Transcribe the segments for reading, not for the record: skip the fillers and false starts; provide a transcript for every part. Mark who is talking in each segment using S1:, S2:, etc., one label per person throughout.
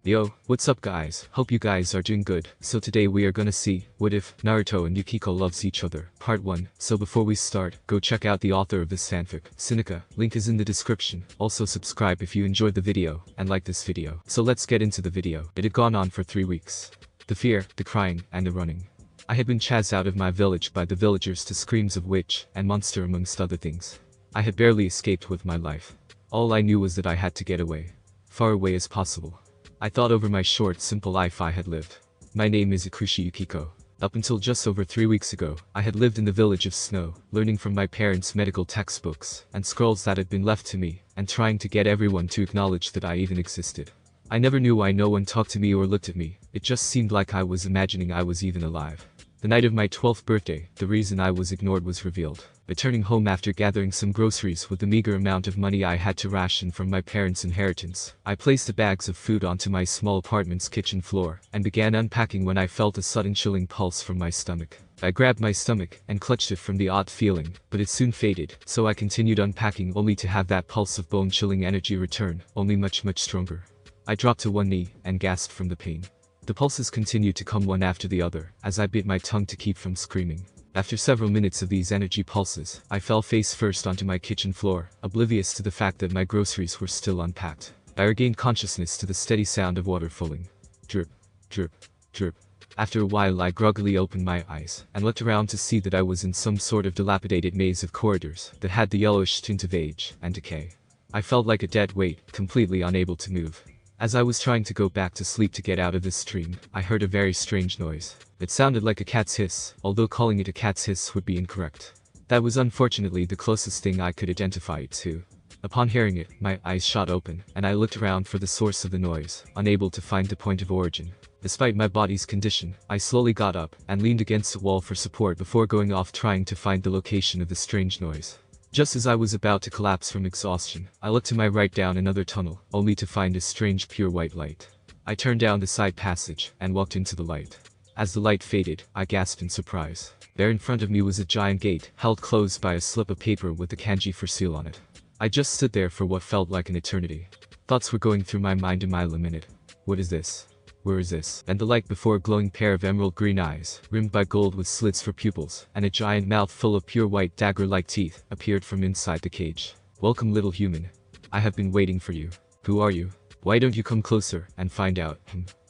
S1: Yo, what's up guys? Hope you guys are doing good. So today we are gonna see, what if Naruto and Yukiko loves each other? Part 1. So before we start, go check out the author of this fanfic, Synica. Link is in the description. Also subscribe if you enjoyed the video, and like this video. So let's get into the video. It had gone on for 3 weeks. The fear, the crying, and the running. I had been chased out of my village by the villagers to screams of witch and monster amongst other things. I had barely escaped with my life. All I knew was that I had to get away. Far away as possible. I thought over my short, simple life I had lived. My name is Refugee Yukiko. Up until just over 3 weeks ago, I had lived in the village of snow, learning from my parents' medical textbooks and scrolls that had been left to me, and trying to get everyone to acknowledge that I even existed. I never knew why no one talked to me or looked at me. It just seemed like I was imagining I was even alive. The night of my 12th birthday, the reason I was ignored was revealed. Returning home after gathering some groceries with the meager amount of money I had to ration from my parents' inheritance, I placed the bags of food onto my small apartment's kitchen floor, and began unpacking when I felt a sudden chilling pulse from my stomach. I grabbed my stomach and clutched it from the odd feeling, but it soon faded, so I continued unpacking only to have that pulse of bone-chilling energy return, only much stronger. I dropped to one knee and gasped from the pain. The pulses continued to come one after the other, as I bit my tongue to keep from screaming. After several minutes of these energy pulses, I fell face first onto my kitchen floor, oblivious to the fact that my groceries were still unpacked. I regained consciousness to the steady sound of water falling. Drip, drip, drip. After a while I groggily opened my eyes, and looked around to see that I was in some sort of dilapidated maze of corridors that had the yellowish tint of age and decay. I felt like a dead weight, completely unable to move. As I was trying to go back to sleep to get out of this stream, I heard a very strange noise. It sounded like a cat's hiss, although calling it a cat's hiss would be incorrect. That was unfortunately the closest thing I could identify it to. Upon hearing it, my eyes shot open, and I looked around for the source of the noise, unable to find the point of origin. Despite my body's condition, I slowly got up and leaned against the wall for support before going off trying to find the location of the strange noise. Just as I was about to collapse from exhaustion, I looked to my right down another tunnel, only to find a strange pure white light. I turned down the side passage and walked into the light. As the light faded, I gasped in surprise. There in front of me was a giant gate, held closed by a slip of paper with the kanji for seal on it. I just stood there for what felt like an eternity. Thoughts were going through my mind a mile a minute. What is this? Where is this? And the light before a glowing pair of emerald green eyes, rimmed by gold with slits for pupils, and a giant mouth full of pure white dagger-like teeth, appeared from inside the cage. Welcome, little human. I have been waiting for you. Who are you? Why don't you come closer and find out?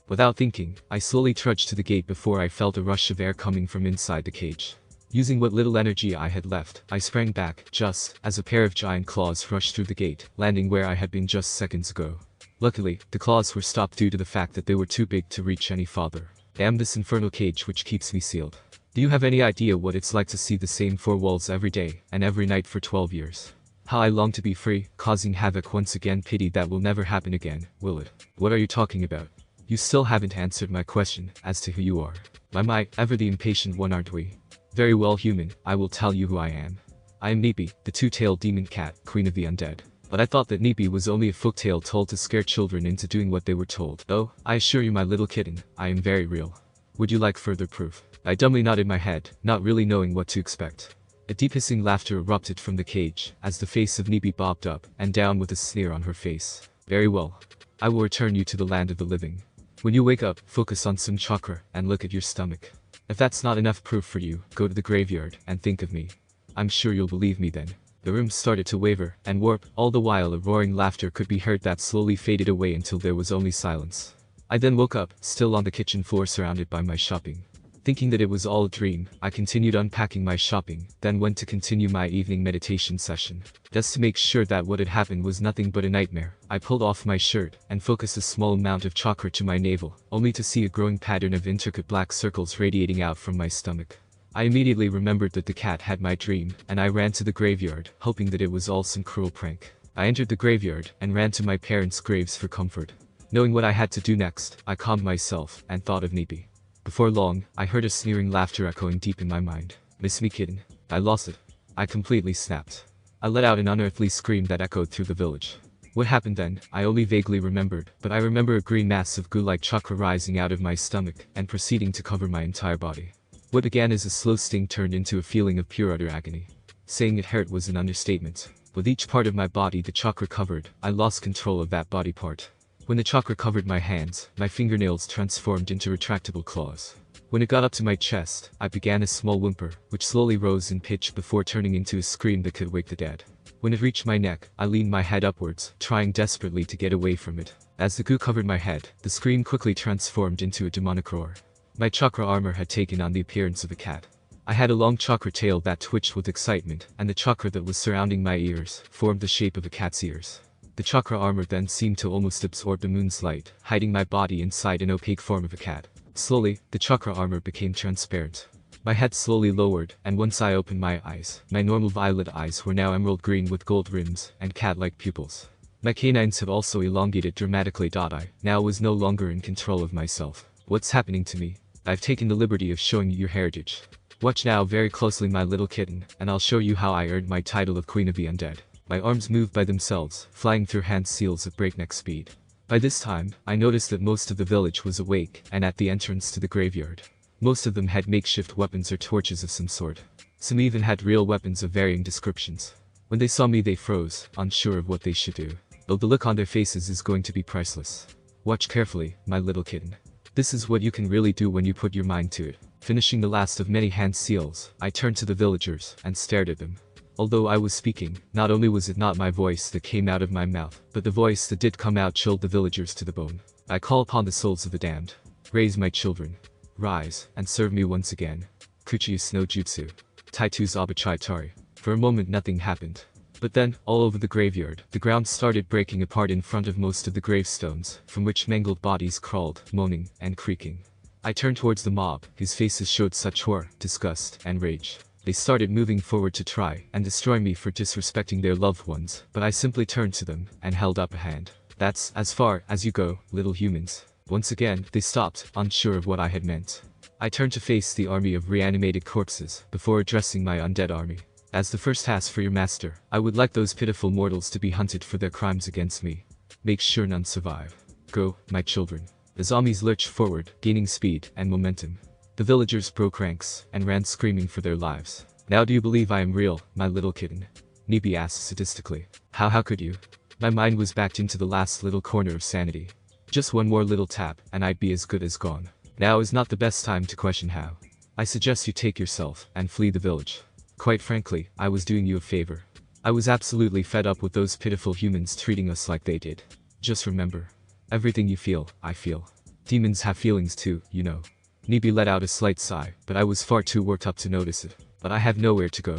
S1: Without thinking, I slowly trudged to the gate before I felt a rush of air coming from inside the cage. Using what little energy I had left, I sprang back, just as a pair of giant claws rushed through the gate, landing where I had been just seconds ago. Luckily, the claws were stopped due to the fact that they were too big to reach any farther. Damn this infernal cage which keeps me sealed. Do you have any idea what it's like to see the same 4 walls every day and every night for 12 years? How I long to be free, causing havoc once again. Pity that will never happen again, will it? What are you talking about? You still haven't answered my question as to who you are. My, ever the impatient one, aren't we? Very well, human, I will tell you who I am. I am Nipi, the two-tailed demon cat, queen of the undead. But I thought that Nipi was only a folktale told to scare children into doing what they were told. Oh, I assure you, my little kitten, I am very real. Would you like further proof? I dumbly nodded my head, not really knowing what to expect. A deep hissing laughter erupted from the cage, as the face of Nipi bobbed up and down with a sneer on her face. Very well. I will return you to the land of the living. When you wake up, focus on some chakra and look at your stomach. If that's not enough proof for you, go to the graveyard and think of me. I'm sure you'll believe me then. The room started to waver and warp, all the while a roaring laughter could be heard that slowly faded away until there was only silence. I then woke up, still on the kitchen floor surrounded by my shopping. Thinking that it was all a dream, I continued unpacking my shopping, then went to continue my evening meditation session. Just to make sure that what had happened was nothing but a nightmare, I pulled off my shirt and focused a small amount of chakra to my navel, only to see a growing pattern of intricate black circles radiating out from my stomach. I immediately remembered that the cat had my dream, and I ran to the graveyard, hoping that it was all some cruel prank. I entered the graveyard and ran to my parents' graves for comfort. Knowing what I had to do next, I calmed myself and thought of Nipi. Before long, I heard a sneering laughter echoing deep in my mind. Miss me, kitten. I lost it. I completely snapped. I let out an unearthly scream that echoed through the village. What happened then, I only vaguely remembered, but I remember a green mass of goo-like chakra rising out of my stomach and proceeding to cover my entire body. What began as a slow sting turned into a feeling of pure utter agony. Saying it hurt was an understatement. With each part of my body the chakra covered, I lost control of that body part. When the chakra covered my hands, my fingernails transformed into retractable claws. When it got up to my chest, I began a small whimper, which slowly rose in pitch before turning into a scream that could wake the dead. When it reached my neck, I leaned my head upwards, trying desperately to get away from it. As the goo covered my head, the scream quickly transformed into a demonic roar. My chakra armor had taken on the appearance of a cat. I had a long chakra tail that twitched with excitement, and the chakra that was surrounding my ears formed the shape of a cat's ears. The chakra armor then seemed to almost absorb the moon's light, hiding my body inside an opaque form of a cat. Slowly, the chakra armor became transparent. My head slowly lowered, and once I opened my eyes, my normal violet eyes were now emerald green with gold rims and cat-like pupils. My canines had also elongated dramatically. I now was no longer in control of myself. What's happening to me? I've taken the liberty of showing you your heritage. Watch now very closely, my little kitten, and I'll show you how I earned my title of Queen of the Undead. My arms moved by themselves, flying through hand seals at breakneck speed. By this time, I noticed that most of the village was awake and at the entrance to the graveyard. Most of them had makeshift weapons or torches of some sort. Some even had real weapons of varying descriptions. When they saw me, they froze, unsure of what they should do. Though the look on their faces is going to be priceless. Watch carefully, my little kitten. This is what you can really do when you put your mind to it. Finishing the last of many hand seals, I turned to the villagers and stared at them. Although I was speaking, not only was it not my voice that came out of my mouth, but the voice that did come out chilled the villagers to the bone. I call upon the souls of the damned. Raise, my children. Rise, and serve me once again. Kuchi's no jutsu. Taitu's abachai tari. For a moment nothing happened. But then, all over the graveyard, the ground started breaking apart in front of most of the gravestones, from which mangled bodies crawled, moaning, and creaking. I turned towards the mob, whose faces showed such horror, disgust, and rage. They started moving forward to try and destroy me for disrespecting their loved ones, but I simply turned to them and held up a hand. That's as far as you go, little humans. Once again, they stopped, unsure of what I had meant. I turned to face the army of reanimated corpses, before addressing my undead army. As the first task for your master, I would like those pitiful mortals to be hunted for their crimes against me. Make sure none survive. Go, my children. The zombies lurched forward, gaining speed and momentum. The villagers broke ranks and ran screaming for their lives. Now do you believe I am real, my little kitten? Nibi asked sadistically. How could you? My mind was backed into the last little corner of sanity. Just one more little tap, and I'd be as good as gone. Now is not the best time to question how. I suggest you take yourself and flee the village. Quite frankly, I was doing you a favor. I was absolutely fed up with those pitiful humans treating us like they did. Just remember, everything you feel, I feel. Demons have feelings too, you know. Nibi let out a slight sigh, but I was far too worked up to notice it. But I have nowhere to go.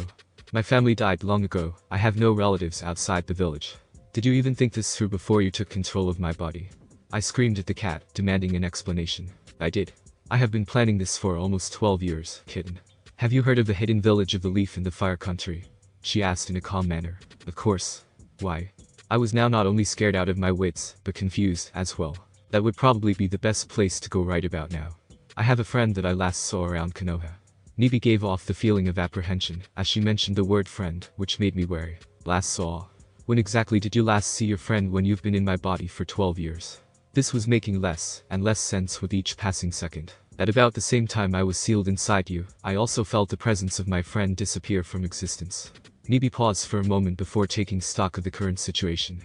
S1: My family died long ago. I have no relatives outside the village. Did you even think this through before you took control of my body? I screamed at the cat, demanding an explanation. I did. I have been planning this for almost 12 years, kitten. Have you heard of the hidden village of the leaf in the fire country? She asked in a calm manner. Of course. Why? I was now not only scared out of my wits, but confused as well. That would probably be the best place to go right about now. I have a friend that I last saw around Konoha. Nibi gave off the feeling of apprehension as she mentioned the word friend, which made me wary. Last saw? When exactly did you last see your friend when you've been in my body for 12 years? This was making less and less sense with each passing second. At about the same time I was sealed inside you, I also felt the presence of my friend disappear from existence. Nibi paused for a moment before taking stock of the current situation.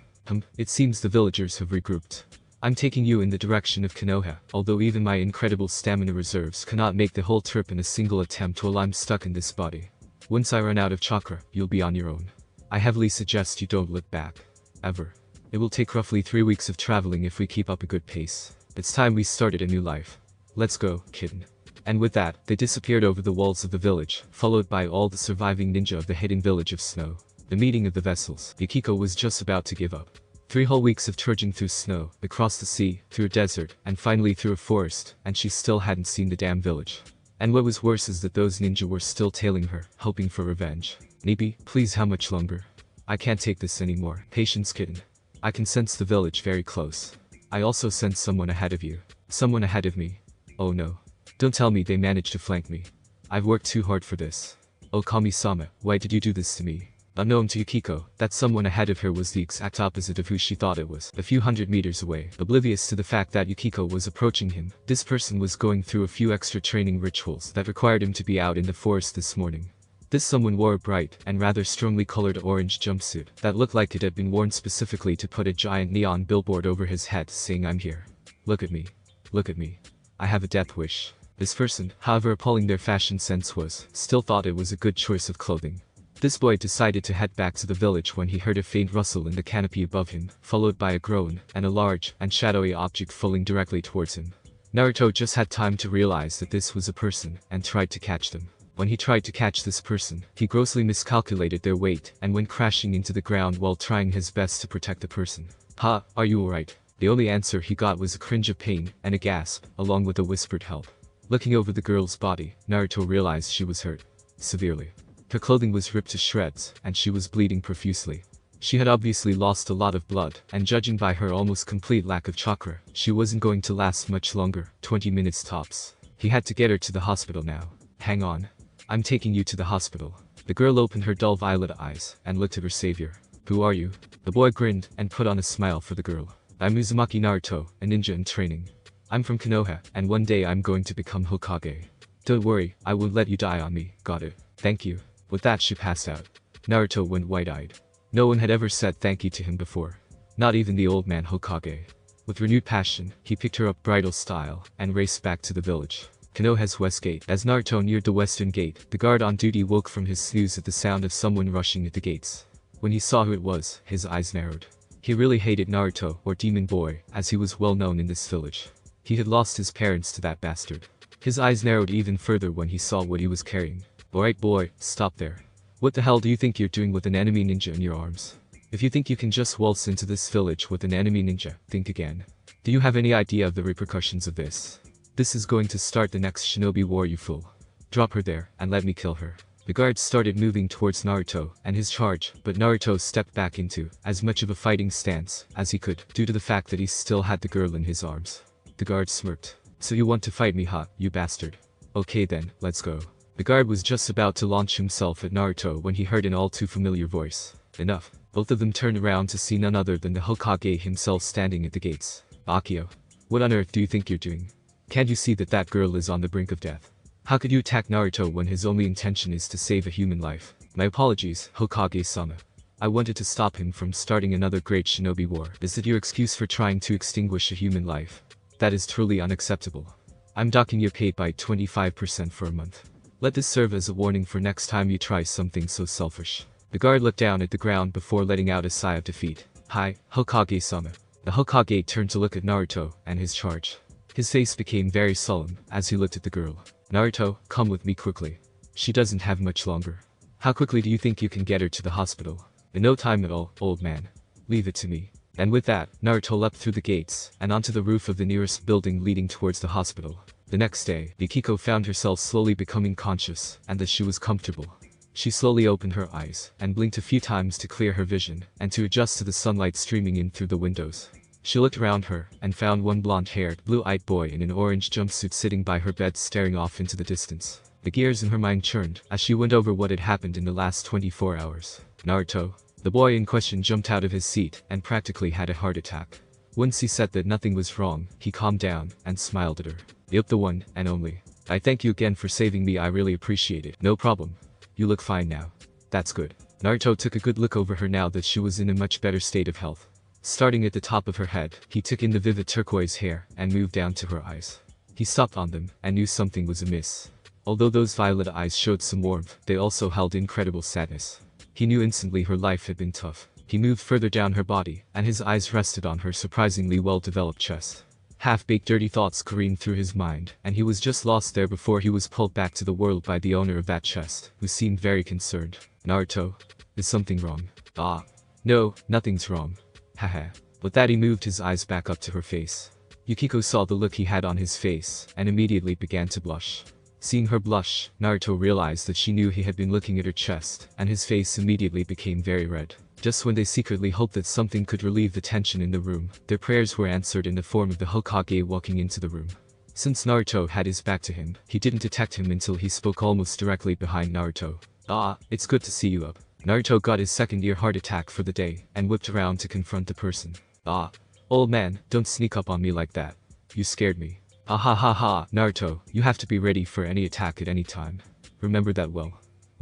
S1: It seems the villagers have regrouped. I'm taking you in the direction of Konoha, although even my incredible stamina reserves cannot make the whole trip in a single attempt while I'm stuck in this body. Once I run out of chakra, you'll be on your own. I heavily suggest you don't look back. Ever. It will take roughly 3 weeks of traveling if we keep up a good pace. It's time we started a new life. Let's go, kitten. And with that, they disappeared over the walls of the village, followed by all the surviving ninja of the hidden village of snow. The meeting of the vessels. Yukiko was just about to give up. 3 whole weeks of trudging through snow, across the sea, through a desert, and finally through a forest, and she still hadn't seen the damn village. And what was worse is that those ninja were still tailing her, hoping for revenge. Nibi, please, how much longer? I can't take this anymore. Patience, kitten. I can sense the village very close. I also sense someone ahead of you. Someone ahead of me. Oh no. Don't tell me they managed to flank me. I've worked too hard for this. Oh Kami-sama, why did you do this to me? Unknown to Yukiko, that someone ahead of her was the exact opposite of who she thought it was. A few hundred meters away, oblivious to the fact that Yukiko was approaching him, this person was going through a few extra training rituals that required him to be out in the forest this morning. This someone wore a bright and rather strongly colored orange jumpsuit that looked like it had been worn specifically to put a giant neon billboard over his head saying "I'm here. Look at me. Look at me. I have a death wish." This person, however appalling their fashion sense was, still thought it was a good choice of clothing. This boy decided to head back to the village when he heard a faint rustle in the canopy above him, followed by a groan and a large and shadowy object falling directly towards him. Naruto just had time to realize that this was a person and tried to catch them. When he tried to catch this person, he grossly miscalculated their weight and went crashing into the ground while trying his best to protect the person. "Ha, are you alright?" The only answer he got was a cringe of pain and a gasp, along with a whispered help. Looking over the girl's body, Naruto realized she was hurt. Severely. Her clothing was ripped to shreds, and she was bleeding profusely. She had obviously lost a lot of blood, and judging by her almost complete lack of chakra, she wasn't going to last much longer, 20 minutes tops. He had to get her to the hospital now. "Hang on. I'm taking you to the hospital." The girl opened her dull violet eyes and looked at her savior. "Who are you?" The boy grinned and put on a smile for the girl. "I'm Uzumaki Naruto, a ninja in training. I'm from Konoha, and one day I'm going to become Hokage. Don't worry, I won't let you die on me, got it? Thank you." With that she passed out. Naruto went wide-eyed. No one had ever said thank you to him before. Not even the old man Hokage. With renewed passion, he picked her up bridal style and raced back to the village. Konoha's west gate. As Naruto neared the western gate, the guard on duty woke from his snooze at the sound of someone rushing at the gates. When he saw who it was, his eyes narrowed. He really hated Naruto, or Demon Boy, as he was well known in this village. He had lost his parents to that bastard. His eyes narrowed even further when he saw what he was carrying. "Alright boy, stop there. What the hell do you think you're doing with an enemy ninja in your arms? If you think you can just waltz into this village with an enemy ninja, think again. Do you have any idea of the repercussions of this? This is going to start the next shinobi war, you fool. Drop her there, and let me kill her." The guards started moving towards Naruto and his charge, but Naruto stepped back into as much of a fighting stance as he could, due to the fact that he still had the girl in his arms. The guard smirked. "So you want to fight me, huh, you bastard? Okay then, let's go." The guard was just about to launch himself at Naruto when he heard an all too familiar voice. "Enough." Both of them turned around to see none other than the Hokage himself standing at the gates. "Akio, what on earth do you think you're doing? Can't you see that that girl is on the brink of death? How could you attack Naruto when his only intention is to save a human life?" "My apologies, Hokage-sama. I wanted to stop him from starting another great shinobi war." "Is it your excuse for trying to extinguish a human life? That is truly unacceptable. I'm docking your pay by 25% for a month. Let this serve as a warning for next time you try something so selfish." The guard looked down at the ground before letting out a sigh of defeat. "Hi, Hokage-sama." The Hokage turned to look at Naruto and his charge. His face became very solemn as he looked at the girl. "Naruto, come with me quickly. She doesn't have much longer. How quickly do you think you can get her to the hospital?" "In no time at all, old man. Leave it to me." And with that, Naruto leapt through the gates and onto the roof of the nearest building leading towards the hospital. The next day, Yukiko found herself slowly becoming conscious and that she was comfortable. She slowly opened her eyes and blinked a few times to clear her vision and to adjust to the sunlight streaming in through the windows. She looked around her and found one blonde-haired, blue-eyed boy in an orange jumpsuit sitting by her bed staring off into the distance. The gears in her mind churned as she went over what had happened in the last 24 hours. "Naruto." The boy in question jumped out of his seat and practically had a heart attack. Once he said that nothing was wrong, he calmed down and smiled at her. "Yup, the one and only. I thank you again for saving me, I really appreciate it." "No problem. You look fine now." "That's good." Naruto took a good look over her now that she was in a much better state of health. Starting at the top of her head, he took in the vivid turquoise hair and moved down to her eyes. He stopped on them and knew something was amiss. Although those violet eyes showed some warmth, they also held incredible sadness. He knew instantly her life had been tough. He moved further down her body, and his eyes rested on her surprisingly well-developed chest. Half-baked dirty thoughts careened through his mind, and he was just lost there before he was pulled back to the world by the owner of that chest, who seemed very concerned. "Naruto, is something wrong?" "Ah. No, nothing's wrong. Haha." With that he moved his eyes back up to her face. Yukiko saw the look he had on his face, and immediately began to blush. Seeing her blush, Naruto realized that she knew he had been looking at her chest, and his face immediately became very red. Just when they secretly hoped that something could relieve the tension in the room, their prayers were answered in the form of the Hokage walking into the room. Since Naruto had his back to him, he didn't detect him until he spoke almost directly behind Naruto. "Ah, it's good to see you up." Naruto got his second-year heart attack for the day, and whipped around to confront the person. "Ah, old man, don't sneak up on me like that. You scared me." "Ah ha ha ha, Naruto, you have to be ready for any attack at any time. Remember that well."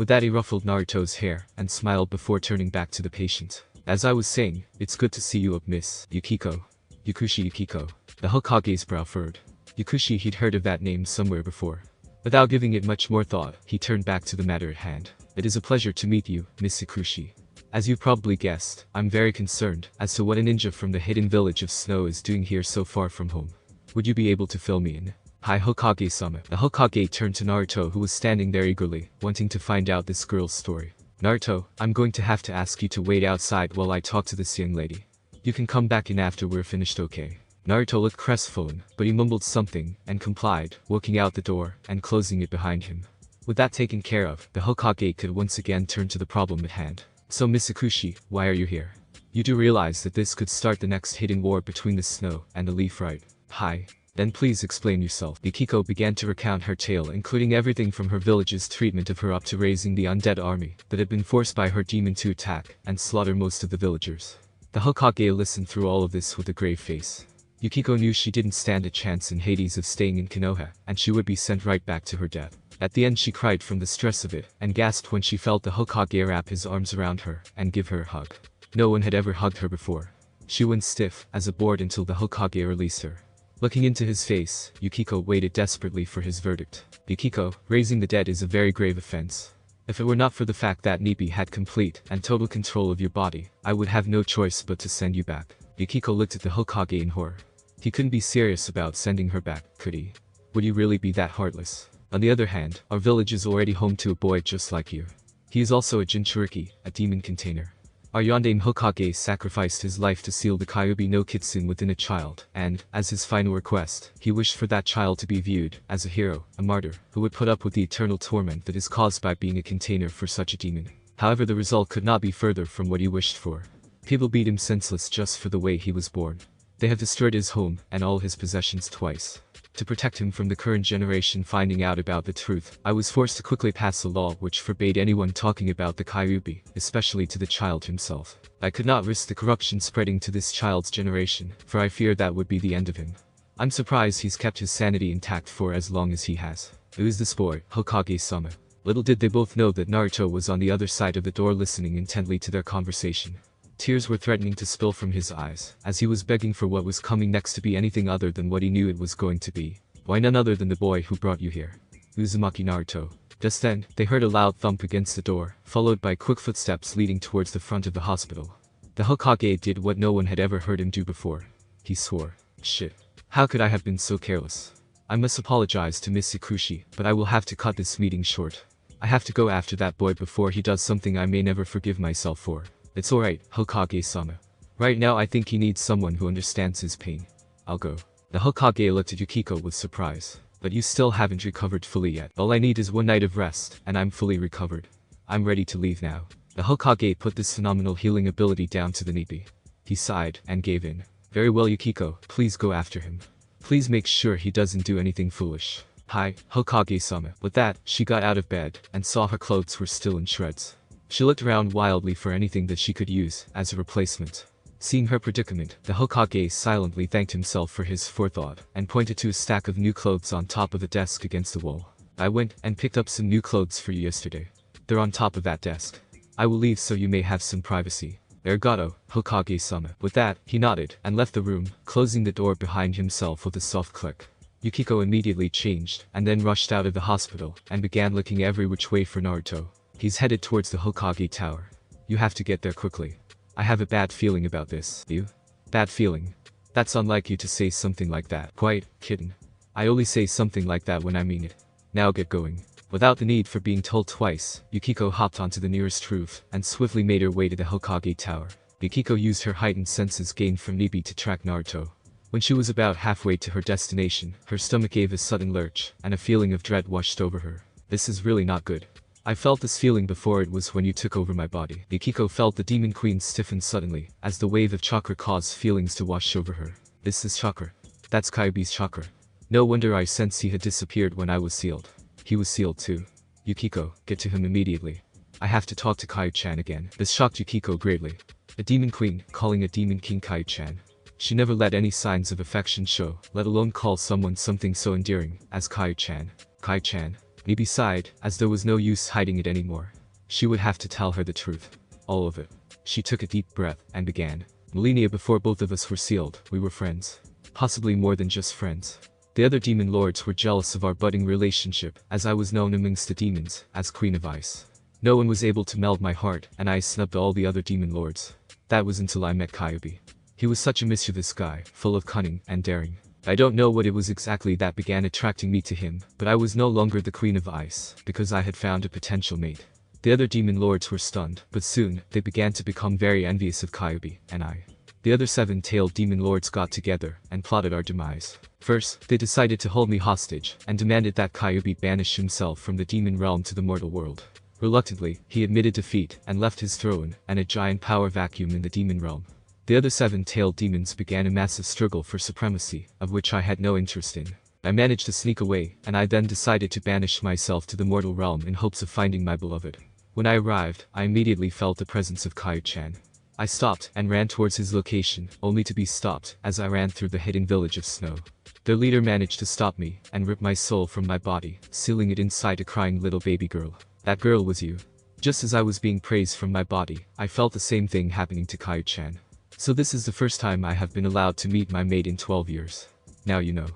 S1: With that, he ruffled Naruto's hair and smiled before turning back to the patient. As I was saying, it's good to see you up, Miss Yukiko. Yukiko. The Hokage's brow furrowed. Yukushi, he'd heard of that name somewhere before. Without giving it much more thought, he turned back to the matter at hand. It is a pleasure to meet you, Miss Yukushi. As you've probably guessed, I'm very concerned as to what a ninja from the hidden village of Snow is doing here so far from home. Would you be able to fill me in? Hi, Hokage-sama. The Hokage turned to Naruto, who was standing there eagerly, wanting to find out this girl's story. Naruto, I'm going to have to ask you to wait outside while I talk to this young lady. You can come back in after we're finished, okay? Naruto looked crestfallen, but he mumbled something and complied, walking out the door and closing it behind him. With that taken care of, the Hokage could once again turn to the problem at hand. So Miss Ikushi, why are you here? You do realize that this could start the next hidden war between the Snow and the Leaf, right? Hi. Then please explain yourself. Yukiko began to recount her tale, including everything from her village's treatment of her up to raising the undead army that had been forced by her demon to attack and slaughter most of the villagers. The Hokage listened through all of this with a grave face. Yukiko knew she didn't stand a chance in Hades of staying in Konoha, and she would be sent right back to her death. At the end, she cried from the stress of it, and gasped when she felt the Hokage wrap his arms around her and give her a hug. No one had ever hugged her before. She went stiff as a board until the Hokage released her. Looking into his face, Yukiko waited desperately for his verdict. Yukiko, raising the dead is a very grave offense. If it were not for the fact that Nibi had complete and total control of your body, I would have no choice but to send you back. Yukiko looked at the Hokage in horror. He couldn't be serious about sending her back, could he? Would you really be that heartless? On the other hand, our village is already home to a boy just like you. He is also a Jinchuriki, a demon container. Our Yondaime Hokage sacrificed his life to seal the Kyuubi no Kitsune within a child, and, as his final request, he wished for that child to be viewed as a hero, a martyr, who would put up with the eternal torment that is caused by being a container for such a demon. However, the result could not be further from what he wished for. People beat him senseless just for the way he was born. They have destroyed his home and all his possessions twice. To protect him from the current generation finding out about the truth, I was forced to quickly pass a law which forbade anyone talking about the Kyuubi, especially to the child himself. I could not risk the corruption spreading to this child's generation, for I fear that would be the end of him. I'm surprised he's kept his sanity intact for as long as he has. Who is this boy, Hokage-sama? Little did they both know that Naruto was on the other side of the door listening intently to their conversation. Tears were threatening to spill from his eyes, as he was begging for what was coming next to be anything other than what he knew it was going to be. Why none other than the boy who brought you here? Uzumaki Naruto. Just then, they heard a loud thump against the door, followed by quick footsteps leading towards the front of the hospital. The Hokage did what no one had ever heard him do before. He swore. Shit. How could I have been so careless? I must apologize to Miss Ikushi, but I will have to cut this meeting short. I have to go after that boy before he does something I may never forgive myself for. It's alright, Hokage-sama. Right now I think he needs someone who understands his pain. I'll go. The Hokage looked at Yukiko with surprise. But you still haven't recovered fully yet. All I need is one night of rest, and I'm fully recovered. I'm ready to leave now. The Hokage put this phenomenal healing ability down to the Nibi. He sighed and gave in. Very well, Yukiko, please go after him. Please make sure he doesn't do anything foolish. Hi, Hokage-sama. With that, she got out of bed and saw her clothes were still in shreds. She looked around wildly for anything that she could use as a replacement. Seeing her predicament, the Hokage silently thanked himself for his forethought and pointed to a stack of new clothes on top of the desk against the wall. I went and picked up some new clothes for you yesterday. They're on top of that desk. I will leave so you may have some privacy. Arigato, Hokage-sama. With that, he nodded and left the room, closing the door behind himself with a soft click. Yukiko immediately changed and then rushed out of the hospital and began looking every which way for Naruto. He's headed towards the Hokage Tower. You have to get there quickly. I have a bad feeling about this. You? Bad feeling? That's unlike you to say something like that. Quite, kitten. I only say something like that when I mean it. Now get going. Without the need for being told twice, Yukiko hopped onto the nearest roof and swiftly made her way to the Hokage Tower. Yukiko used her heightened senses gained from Nibi to track Naruto. When she was about halfway to her destination, her stomach gave a sudden lurch, and a feeling of dread washed over her. This is really not good. I felt this feeling before. It was when you took over my body. Yukiko felt the Demon Queen stiffen suddenly, as the wave of chakra caused feelings to wash over her. This is chakra. That's Kyuubi's chakra. No wonder I sensed he had disappeared when I was sealed. He was sealed too. Yukiko, get to him immediately. I have to talk to Kaio-chan again. This shocked Yukiko greatly. A Demon Queen calling a Demon King Kaio-chan. She never let any signs of affection show, let alone call someone something so endearing as Kaio-chan. Kaio-chan. Nibi sighed, as there was no use hiding it anymore. She would have to tell her the truth. All of it. She took a deep breath and began. Millennia before both of us were sealed, we were friends. Possibly more than just friends. The other demon lords were jealous of our budding relationship, as I was known amongst the demons as Queen of Ice. No one was able to meld my heart, and I snubbed all the other demon lords. That was until I met Kyubi. He was such a mischievous guy, full of cunning and daring. I don't know what it was exactly that began attracting me to him, but I was no longer the Queen of Ice, because I had found a potential mate. The other demon lords were stunned, but soon, they began to become very envious of Kyubi, and I. The other 7-tailed demon lords got together, and plotted our demise. First, they decided to hold me hostage, and demanded that Kyubi banish himself from the demon realm to the mortal world. Reluctantly, he admitted defeat, and left his throne, and a giant power vacuum in the demon realm. The other 7-tailed demons began a massive struggle for supremacy, of which I had no interest in. I managed to sneak away, and I then decided to banish myself to the mortal realm in hopes of finding my beloved. When I arrived, I immediately felt the presence of Kyu-chan. I stopped and ran towards his location, only to be stopped as I ran through the hidden village of snow. Their leader managed to stop me and rip my soul from my body, sealing it inside a crying little baby girl. That girl was you. Just as I was being praised from my body, I felt the same thing happening to Kyu-chan. So this is the first time I have been allowed to meet my mate in 12 years. Now you know.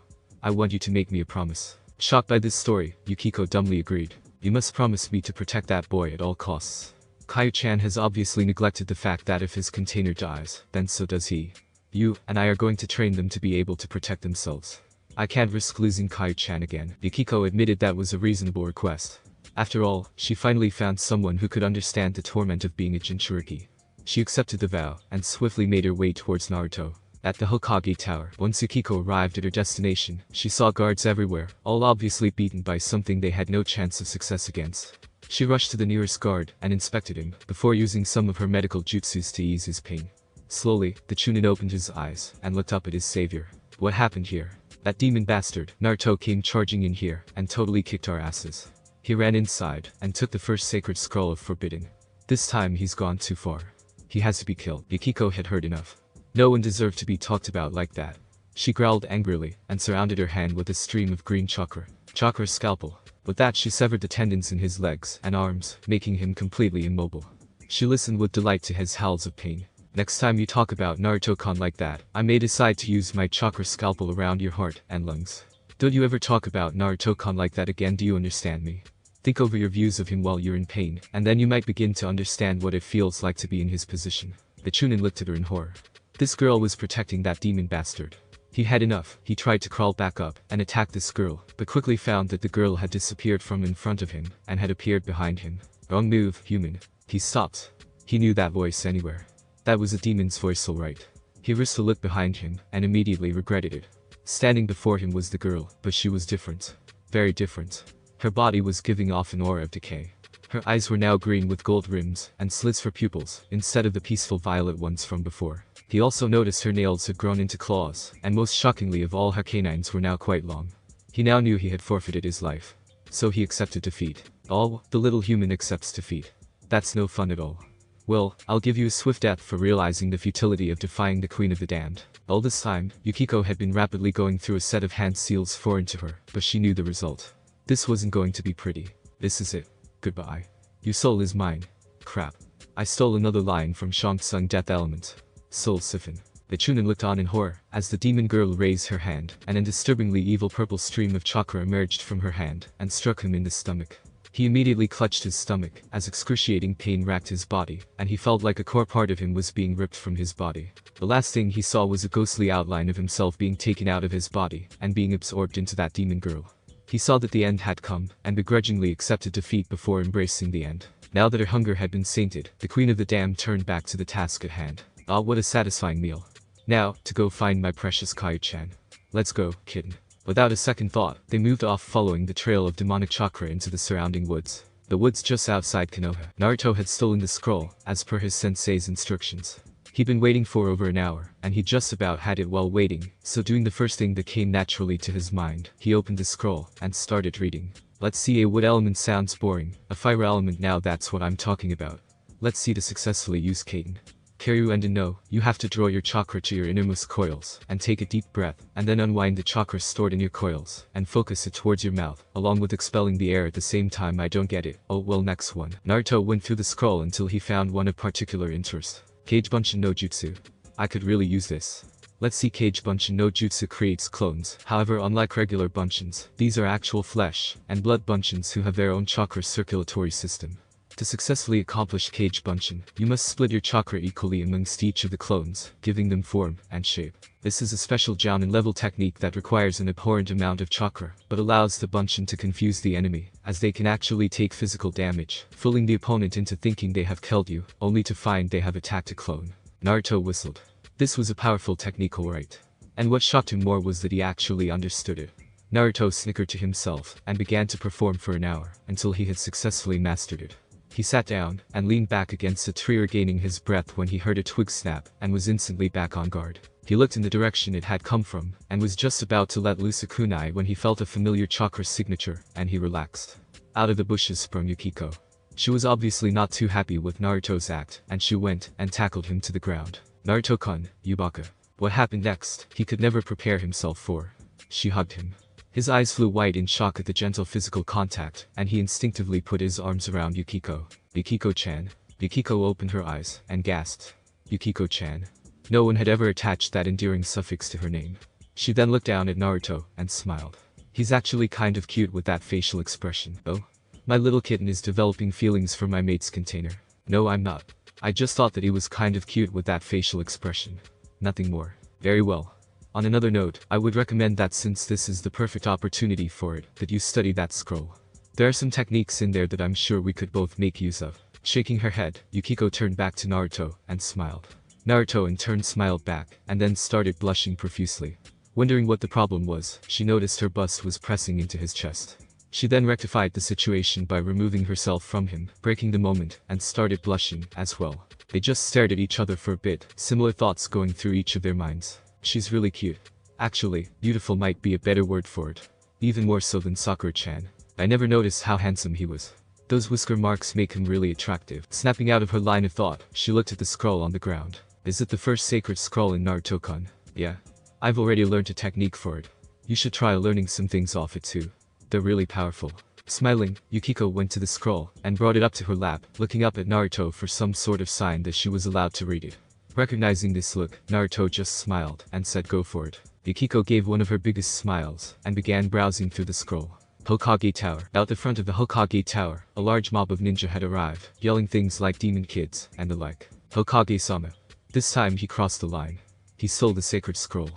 S1: I want you to make me a promise. Shocked by this story, Yukiko dumbly agreed. You must promise me to protect that boy at all costs. Kyu-chan has obviously neglected the fact that if his container dies, then so does he. You and I are going to train them to be able to protect themselves. I can't risk losing Kyu-chan again. Yukiko admitted that was a reasonable request. After all, she finally found someone who could understand the torment of being a Jinchuriki. She accepted the vow, and swiftly made her way towards Naruto. At the Hokage Tower, once Yukiko arrived at her destination, she saw guards everywhere, all obviously beaten by something they had no chance of success against. She rushed to the nearest guard and inspected him, before using some of her medical jutsus to ease his pain. Slowly, the Chunin opened his eyes, and looked up at his savior. What happened here? That demon bastard, Naruto, came charging in here, and totally kicked our asses. He ran inside, and took the first sacred scroll of forbidden. This time he's gone too far. He has to be killed. Yukiko had heard enough. No one deserved to be talked about like that. She growled angrily, and surrounded her hand with a stream of green chakra. Chakra's scalpel. With that she severed the tendons in his legs and arms, making him completely immobile. She listened with delight to his howls of pain. Next time you talk about Naruto-kun like that, I may decide to use my chakra scalpel around your heart and lungs. Don't you ever talk about Naruto-kun like that again, do you understand me? Think over your views of him while you're in pain, and then you might begin to understand what it feels like to be in his position. The Chunin looked at her in horror. This girl was protecting that demon bastard. He had enough. He tried to crawl back up and attack this girl, but quickly found that the girl had disappeared from in front of him and had appeared behind him. Wrong move, human. He stopped. He knew that voice anywhere. That was a demon's voice, alright. He risked a look behind him and immediately regretted it. Standing before him was the girl, but she was different. Very different. Her body was giving off an aura of decay. Her eyes were now green with gold rims and slits for pupils, instead of the peaceful violet ones from before. He also noticed her nails had grown into claws, and most shockingly of all, her canines were now quite long. He now knew he had forfeited his life. So he accepted defeat. Oh, the little human accepts defeat. That's no fun at all. Well, I'll give you a swift death for realizing the futility of defying the Queen of the Damned. All this time, Yukiko had been rapidly going through a set of hand seals foreign to her, but she knew the result. This wasn't going to be pretty. This is it. Goodbye. Your soul is mine. Crap. I stole another line from Shang Tsung Death Element. Soul Siphon. The Chunin looked on in horror, as the demon girl raised her hand, and a disturbingly evil purple stream of chakra emerged from her hand, and struck him in the stomach. He immediately clutched his stomach, as excruciating pain racked his body, and he felt like a core part of him was being ripped from his body. The last thing he saw was a ghostly outline of himself being taken out of his body, and being absorbed into that demon girl. He saw that the end had come, and begrudgingly accepted defeat before embracing the end. Now that her hunger had been sated, the Queen of the Damned turned back to the task at hand. Ah, what a satisfying meal. Now, to go find my precious Kyu-chan. Let's go, kitten. Without a second thought, they moved off following the trail of demonic chakra into the surrounding woods. The woods just outside Konoha. Naruto had stolen the scroll, as per his sensei's instructions. He'd been waiting for over an hour, and he just about had it while waiting, so doing the first thing that came naturally to his mind, he opened the scroll, and started reading. Let's see, a wood element sounds boring. A fire element, now that's what I'm talking about. Let's see to successfully use Katen. Karyu and no, you have to draw your chakra to your innermost coils, and take a deep breath, and then unwind the chakra stored in your coils, and focus it towards your mouth, along with expelling the air at the same time. I don't get it. Oh well, next one. Naruto went through the scroll until he found one of particular interest. Kage Bunshin no Jutsu. I could really use this. Let's see. Kage Bunshin no Jutsu creates clones. However, unlike regular Bunshins, these are actual flesh and blood Bunshins who have their own chakra circulatory system. To successfully accomplish Kage Bunshin, you must split your chakra equally amongst each of the clones, giving them form and shape. This is a special Jounin level technique that requires an abhorrent amount of chakra, but allows the Bunshin to confuse the enemy, as they can actually take physical damage, fooling the opponent into thinking they have killed you, only to find they have attacked a clone. Naruto whistled. This was a powerful technique, alright. And what shocked him more was that he actually understood it. Naruto snickered to himself, and began to perform for an hour, until he had successfully mastered it. He sat down, and leaned back against a tree, regaining his breath when he heard a twig snap, and was instantly back on guard. He looked in the direction it had come from, and was just about to let loose a kunai when he felt a familiar chakra signature, and he relaxed. Out of the bushes sprung Yukiko. She was obviously not too happy with Naruto's act, and she went and tackled him to the ground. Naruto-kun, Yubaka. What happened next, he could never prepare himself for. She hugged him. His eyes flew wide in shock at the gentle physical contact, and he instinctively put his arms around Yukiko. Yukiko-chan. Yukiko opened her eyes, and gasped. Yukiko-chan. No one had ever attached that endearing suffix to her name. She then looked down at Naruto, and smiled. He's actually kind of cute with that facial expression. Oh? My little kitten is developing feelings for my mate's container. No, I'm not. I just thought that he was kind of cute with that facial expression. Nothing more. Very well. On another note, I would recommend that since this is the perfect opportunity for it, that you study that scroll. There are some techniques in there that I'm sure we could both make use of. Shaking her head, Yukiko turned back to Naruto, and smiled. Naruto in turn smiled back, and then started blushing profusely. Wondering what the problem was, she noticed her bust was pressing into his chest. She then rectified the situation by removing herself from him, breaking the moment, and started blushing as well. They just stared at each other for a bit, similar thoughts going through each of their minds. She's really cute. Actually, beautiful might be a better word for it. Even more so than Sakura-chan. I never noticed how handsome he was. Those whisker marks make him really attractive. Snapping out of her line of thought, she looked at the scroll on the ground. Is it the first sacred scroll in Naruto-kun? Yeah. I've already learned a technique for it. You should try learning some things off it too. They're really powerful. Smiling, Yukiko went to the scroll, and brought it up to her lap, looking up at Naruto for some sort of sign that she was allowed to read it. Recognizing this look, Naruto just smiled, and said go for it. Yukiko gave one of her biggest smiles, and began browsing through the scroll. Hokage Tower. Out the front of the Hokage Tower, a large mob of ninja had arrived, yelling things like demon kids, and the like. Hokage-sama. This time he crossed the line. He stole the sacred scroll.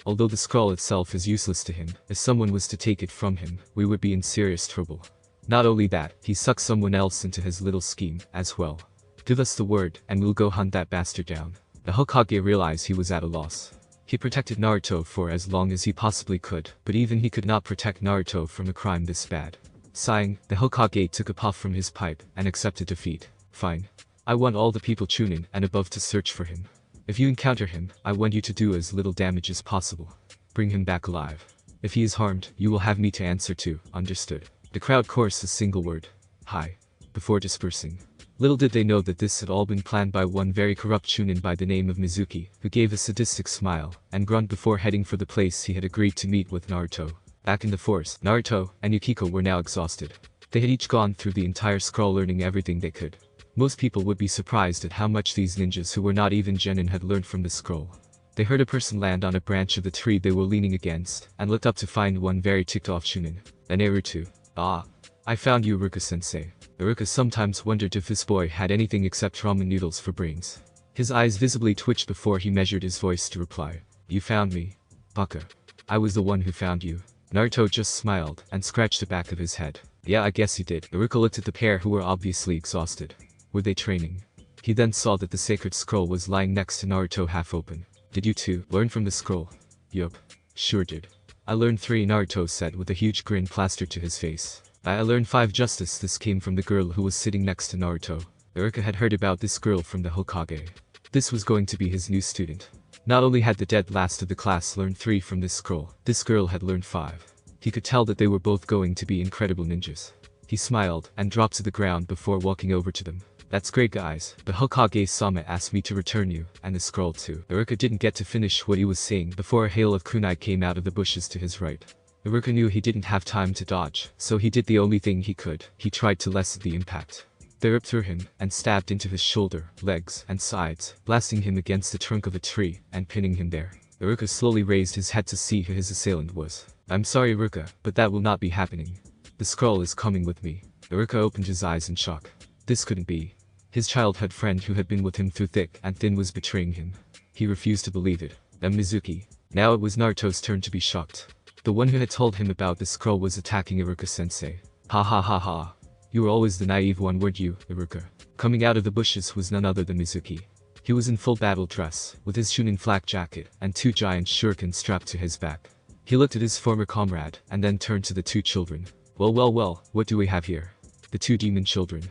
S1: Although the scroll itself is useless to him, if someone was to take it from him, we would be in serious trouble. Not only that, he sucked someone else into his little scheme, as well. Give us the word, and we'll go hunt that bastard down. The Hokage realized he was at a loss. He protected Naruto for as long as he possibly could, but even he could not protect Naruto from a crime this bad. Sighing, the Hokage took a puff from his pipe, and accepted defeat. Fine. I want all the people Chunin and above to search for him. If you encounter him, I want you to do as little damage as possible. Bring him back alive. If he is harmed, you will have me to answer to, understood? The crowd chorused a single word. Hi. Before dispersing. Little did they know that this had all been planned by one very corrupt Chunin by the name of Mizuki, who gave a sadistic smile, and grunted before heading for the place he had agreed to meet with Naruto. Back in the forest, Naruto and Yukiko were now exhausted. They had each gone through the entire scroll learning everything they could. Most people would be surprised at how much these ninjas who were not even genin had learned from the scroll. They heard a person land on a branch of the tree they were leaning against, and looked up to find one very ticked off Chunin. An Naruto. Ah. I found you, Iruka-sensei. Iruka sometimes wondered if this boy had anything except ramen noodles for brains. His eyes visibly twitched before he measured his voice to reply. You found me. Baka. I was the one who found you. Naruto just smiled, and scratched the back of his head. Yeah, I guess you did. Iruka looked at the pair who were obviously exhausted. Were they training? He then saw that the sacred scroll was lying next to Naruto half open. Did you two learn from the scroll? Yup. Sure did. I learned 3, Naruto said with a huge grin plastered to his face. I learned 5 justice. This came from the girl who was sitting next to Naruto. Iruka had heard about this girl from the Hokage. This was going to be his new student. Not only had the dead last of the class learned 3 from this scroll, this girl had learned 5. He could tell that they were both going to be incredible ninjas. He smiled, and dropped to the ground before walking over to them. That's great guys, but Hokage-sama asked me to return you, and the scroll too. Iruka didn't get to finish what he was saying before a hail of kunai came out of the bushes to his right. Iruka knew he didn't have time to dodge, so he did the only thing he could. He tried to lessen the impact. They ripped through him, and stabbed into his shoulder, legs, and sides, blasting him against the trunk of a tree, and pinning him there. Iruka slowly raised his head to see who his assailant was. I'm sorry Iruka, but that will not be happening. The scroll is coming with me. Iruka opened his eyes in shock. This couldn't be. His childhood friend who had been with him through thick and thin was betraying him. He refused to believe it. And Mizuki. Now it was Naruto's turn to be shocked. The one who had told him about the scroll was attacking Iruka-sensei. Ha ha ha ha. You were always the naive one, weren't you, Iruka? Coming out of the bushes was none other than Mizuki. He was in full battle dress, with his Chunin flak jacket, and 2 giant shurikens strapped to his back. He looked at his former comrade, and then turned to the 2 children. Well, what do we have here? The 2 demon children.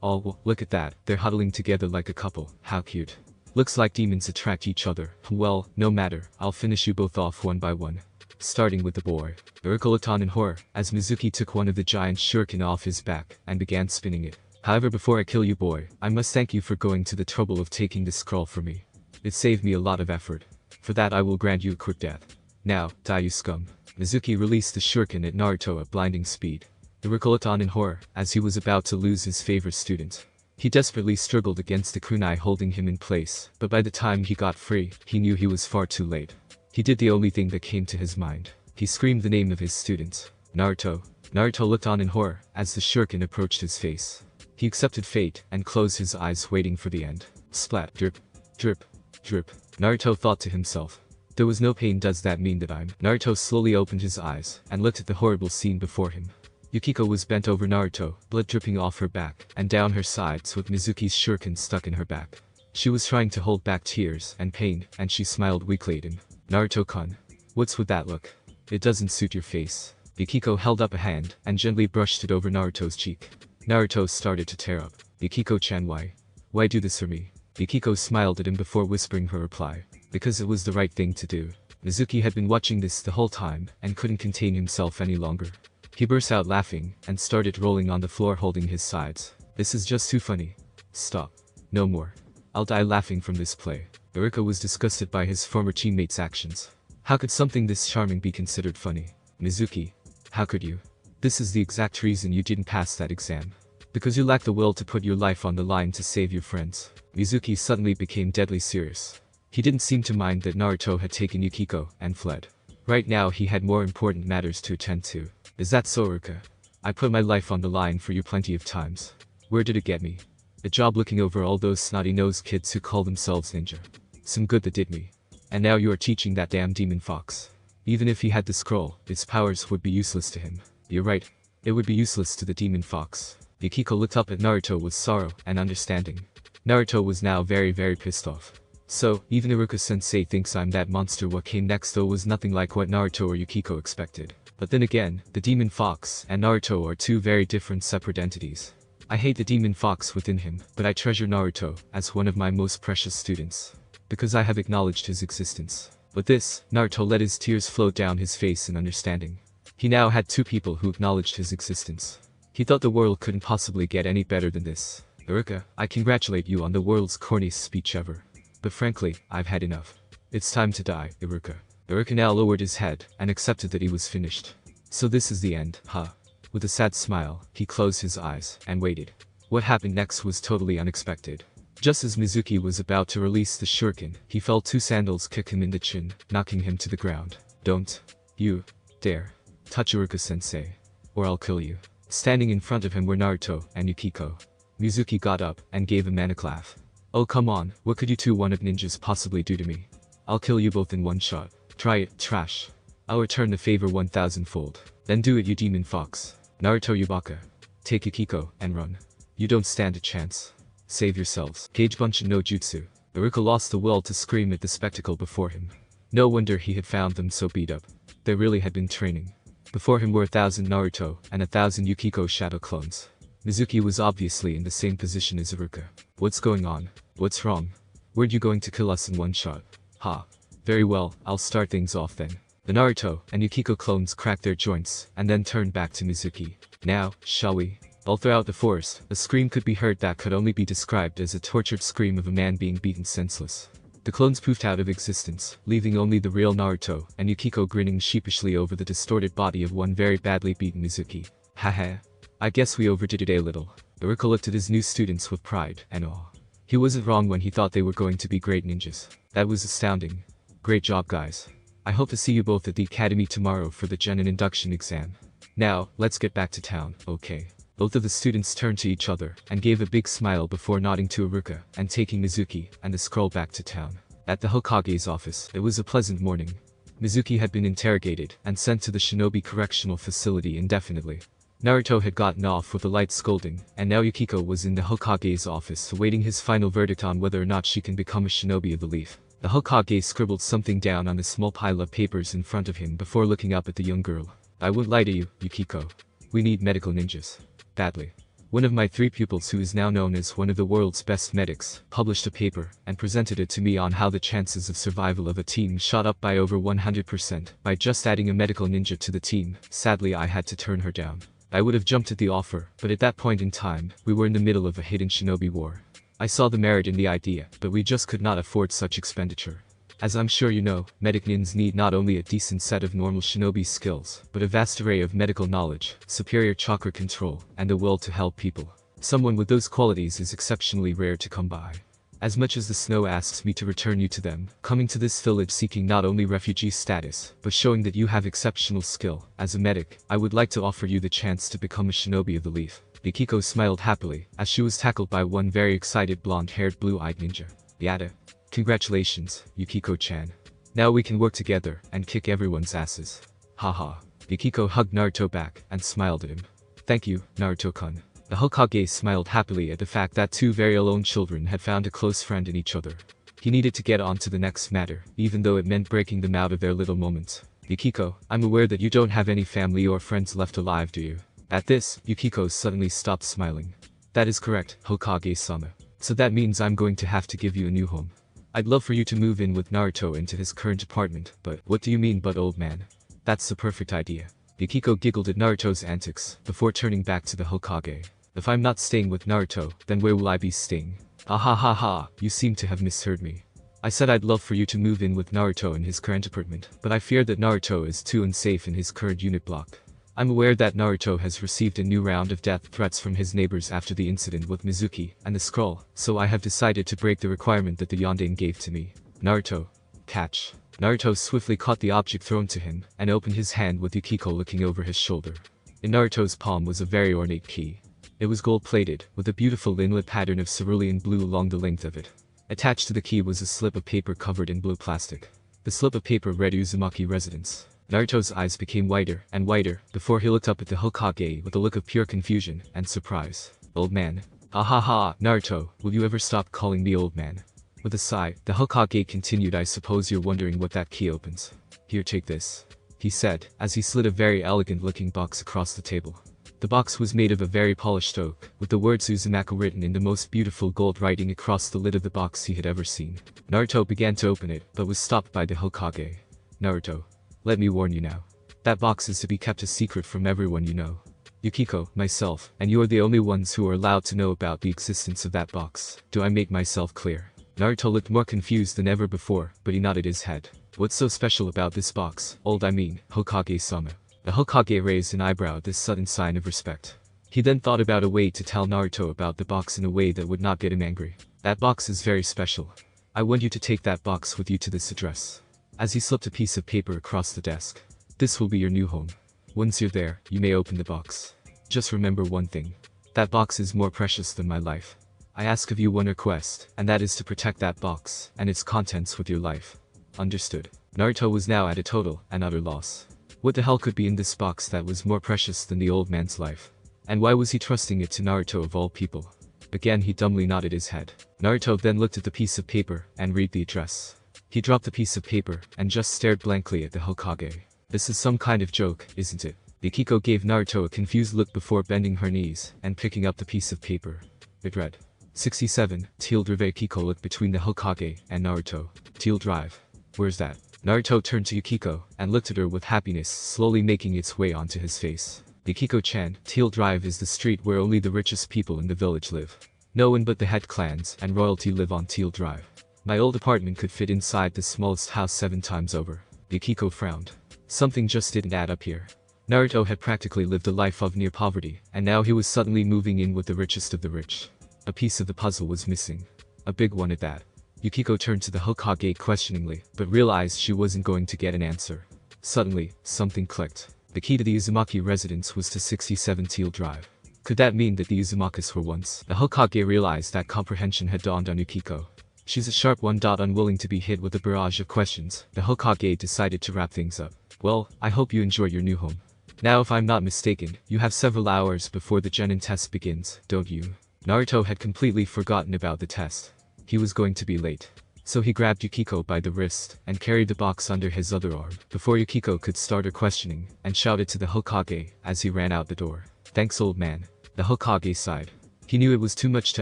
S1: Oh, look at that, they're huddling together like a couple, how cute. Looks like demons attract each other. Well, no matter, I'll finish you both off one by one. Starting with the boy. Iruka looked on in horror, as Mizuki took one of the giant shuriken off his back, and began spinning it. However, before I kill you boy, I must thank you for going to the trouble of taking this scroll for me. It saved me a lot of effort. For that I will grant you a quick death. Now, die you scum. Mizuki released the shuriken at Naruto at blinding speed. Iruka looked on in horror, as he was about to lose his favorite student. He desperately struggled against the kunai holding him in place, but by the time he got free, he knew he was far too late. He did the only thing that came to his mind. He screamed the name of his student. Naruto. Naruto looked on in horror, as the shuriken approached his face. He accepted fate, and closed his eyes waiting for the end. Splat. Drip. Drip. Drip. Naruto thought to himself. There was no pain, does that mean that I'm... Naruto slowly opened his eyes, and looked at the horrible scene before him. Yukiko was bent over Naruto, blood dripping off her back, and down her sides with Mizuki's shuriken stuck in her back. She was trying to hold back tears and pain, and she smiled weakly at him. Naruto-kun. What's with that look? It doesn't suit your face. Yukiko held up a hand, and gently brushed it over Naruto's cheek. Naruto started to tear up. Yukiko-chan, why do this for me? Yukiko smiled at him before whispering her reply. Because it was the right thing to do. Mizuki had been watching this the whole time, and couldn't contain himself any longer. He burst out laughing, and started rolling on the floor holding his sides. This is just too funny. Stop. No more. I'll die laughing from this play. Iruka was disgusted by his former teammate's actions. How could something this charming be considered funny? Mizuki. How could you? This is the exact reason you didn't pass that exam. Because you lack the will to put your life on the line to save your friends. Mizuki suddenly became deadly serious. He didn't seem to mind that Naruto had taken Yukiko and fled. Right now he had more important matters to attend to. Is that so, Iruka? I put my life on the line for you plenty of times. Where did it get me? A job looking over all those snotty-nosed kids who call themselves ninja. Some good that did me. And now you are teaching that damn demon fox. Even if he had the scroll, its powers would be useless to him. You're right. It would be useless to the demon fox. Yukiko looked up at Naruto with sorrow and understanding. Naruto was now very pissed off. So, even Iruka-sensei thinks I'm that monster. What came next though was nothing like what Naruto or Yukiko expected. But then again, the demon fox and Naruto are 2 very different separate entities. I hate the demon fox within him, but I treasure Naruto as one of my most precious students. Because I have acknowledged his existence. With this, Naruto let his tears flow down his face in understanding. He now had 2 people who acknowledged his existence. He thought the world couldn't possibly get any better than this. Iruka, I congratulate you on the world's corniest speech ever. But frankly, I've had enough. It's time to die, Iruka. Iruka now lowered his head, and accepted that he was finished. So this is the end, huh? With a sad smile, he closed his eyes, and waited. What happened next was totally unexpected. Just as Mizuki was about to release the shuriken, he felt 2 sandals kick him in the chin, knocking him to the ground. Don't you dare touch Iruka-sensei, or I'll kill you. Standing in front of him were Naruto and Yukiko. Mizuki got up, and gave a manic laugh. Oh come on, what could you 2 one-up ninjas possibly do to me? I'll kill you both in one shot. Try it, trash. I'll return the favor 1,000-fold. Then do it, you demon fox. Naruto Yubaka. Take Yukiko, and run. You don't stand a chance. Save yourselves. Kage Bunshin no Jutsu. Iruka lost the will to scream at the spectacle before him. No wonder he had found them so beat up. They really had been training. Before him were 1,000 Naruto, and 1,000 Yukiko shadow clones. Mizuki was obviously in the same position as Iruka. What's going on? What's wrong? Weren't you going to kill us in one shot? Ha. Very well, I'll start things off then. The Naruto and Yukiko clones cracked their joints, and then turned back to Mizuki. Now, shall we? All throughout the forest, a scream could be heard that could only be described as a tortured scream of a man being beaten senseless. The clones poofed out of existence, leaving only the real Naruto and Yukiko grinning sheepishly over the distorted body of one very badly beaten Mizuki. Haha. I guess we overdid it a little. Naruto looked at his new students with pride and awe. He wasn't wrong when he thought they were going to be great ninjas. That was astounding. Great job, guys. I hope to see you both at the academy tomorrow for the Genin induction exam. Now, let's get back to town, okay? Both of the students turned to each other and gave a big smile before nodding to Iruka and taking Mizuki and the scroll back to town. At the Hokage's office, it was a pleasant morning. Mizuki had been interrogated and sent to the Shinobi Correctional Facility indefinitely. Naruto had gotten off with a light scolding, and now Yukiko was in the Hokage's office awaiting his final verdict on whether or not she can become a shinobi of the leaf. The Hokage scribbled something down on a small pile of papers in front of him before looking up at the young girl. I won't lie to you, Yukiko. We need medical ninjas. Badly. One of my 3 pupils, who is now known as one of the world's best medics, published a paper and presented it to me on how the chances of survival of a team shot up by over 100% by just adding a medical ninja to the team. Sadly, I had to turn her down. I would have jumped at the offer, but at that point in time, we were in the middle of a hidden shinobi war. I saw the merit in the idea, but we just could not afford such expenditure. As I'm sure you know, medic nins need not only a decent set of normal shinobi skills, but a vast array of medical knowledge, superior chakra control, and a will to help people. Someone with those qualities is exceptionally rare to come by. As much as the snow asks me to return you to them, coming to this village seeking not only refugee status, but showing that you have exceptional skill, as a medic, I would like to offer you the chance to become a shinobi of the leaf. Yukiko smiled happily, as she was tackled by one very excited blonde-haired blue-eyed ninja. Yada. Congratulations, Yukiko-chan. Now we can work together and kick everyone's asses. Haha. Yukiko hugged Naruto back and smiled at him. Thank you, Naruto-kun. The Hokage smiled happily at the fact that 2 very alone children had found a close friend in each other. He needed to get on to the next matter, even though it meant breaking them out of their little moments. Yukiko, I'm aware that you don't have any family or friends left alive, do you? At this, Yukiko suddenly stopped smiling. That is correct, Hokage-sama. So that means I'm going to have to give you a new home. I'd love for you to move in with Naruto into his current apartment, but what do you mean, but old man? That's the perfect idea. Yukiko giggled at Naruto's antics before turning back to the Hokage. If I'm not staying with Naruto, then where will I be staying? Ah, you seem to have misheard me. I said I'd love for you to move in with Naruto in his current apartment, but I fear that Naruto is too unsafe in his current unit block. I'm aware that Naruto has received a new round of death threats from his neighbors after the incident with Mizuki and the scroll, so I have decided to break the requirement that the Yondaime gave to me. Naruto. Catch. Naruto swiftly caught the object thrown to him and opened his hand with Yukiko looking over his shoulder. In Naruto's palm was a very ornate key. It was gold-plated, with a beautiful inlet pattern of cerulean blue along the length of it. Attached to the key was a slip of paper covered in blue plastic. The slip of paper read Uzumaki Residence. Naruto's eyes became wider and wider before he looked up at the Hokage with a look of pure confusion and surprise. Old man. Ah, Naruto, will you ever stop calling me old man? With a sigh, the Hokage continued, I suppose you're wondering what that key opens. Here, take this, he said, as he slid a very elegant-looking box across the table. The box was made of a very polished oak, with the words Uzumaki written in the most beautiful gold writing across the lid of the box he had ever seen. Naruto began to open it, but was stopped by the Hokage. Naruto. Let me warn you now. That box is to be kept a secret from everyone you know. Yukiko, myself, and you are the only ones who are allowed to know about the existence of that box. Do I make myself clear? Naruto looked more confused than ever before, but he nodded his head. What's so special about this box, Hokage-sama? The Hokage raised an eyebrow at this sudden sign of respect. He then thought about a way to tell Naruto about the box in a way that would not get him angry. That box is very special. I want you to take that box with you to this address. As he slipped a piece of paper across the desk. This will be your new home. Once you're there, you may open the box. Just remember one thing. That box is more precious than my life. I ask of you one request, and that is to protect that box and its contents with your life. Understood. Naruto was now at a total and utter loss. What the hell could be in this box that was more precious than the old man's life? And why was he trusting it to Naruto of all people? Again he dumbly nodded his head. Naruto then looked at the piece of paper and read the address. He dropped the piece of paper and just stared blankly at the Hokage. This is some kind of joke, isn't it? Yukiko gave Naruto a confused look before bending her knees and picking up the piece of paper. It read. 67, Tail Drive. Yukiko looked between the Hokage and Naruto. Tail Drive. Where's that? Naruto turned to Yukiko and looked at her with happiness slowly making its way onto his face. Yukiko-chan, Teal Drive is the street where only the richest people in the village live. No one but the head clans and royalty live on Teal Drive. My old apartment could fit inside the smallest house 7 times over. Yukiko frowned. Something just didn't add up here. Naruto had practically lived a life of near poverty, and now he was suddenly moving in with the richest of the rich. A piece of the puzzle was missing. A big one at that. Yukiko turned to the Hokage questioningly, but realized she wasn't going to get an answer. Suddenly, something clicked. The key to the Uzumaki residence was to 67 Teal Drive. Could that mean that the Uzumakas were once? The Hokage realized that comprehension had dawned on Yukiko. She's a sharp one. Unwilling to be hit with a barrage of questions, the Hokage decided to wrap things up. Well, I hope you enjoy your new home. Now if I'm not mistaken, you have several hours before the Genin test begins, don't you? Naruto had completely forgotten about the test. He was going to be late. So he grabbed Yukiko by the wrist and carried the box under his other arm before Yukiko could start her questioning and shouted to the Hokage as he ran out the door. Thanks, old man. The Hokage sighed. He knew it was too much to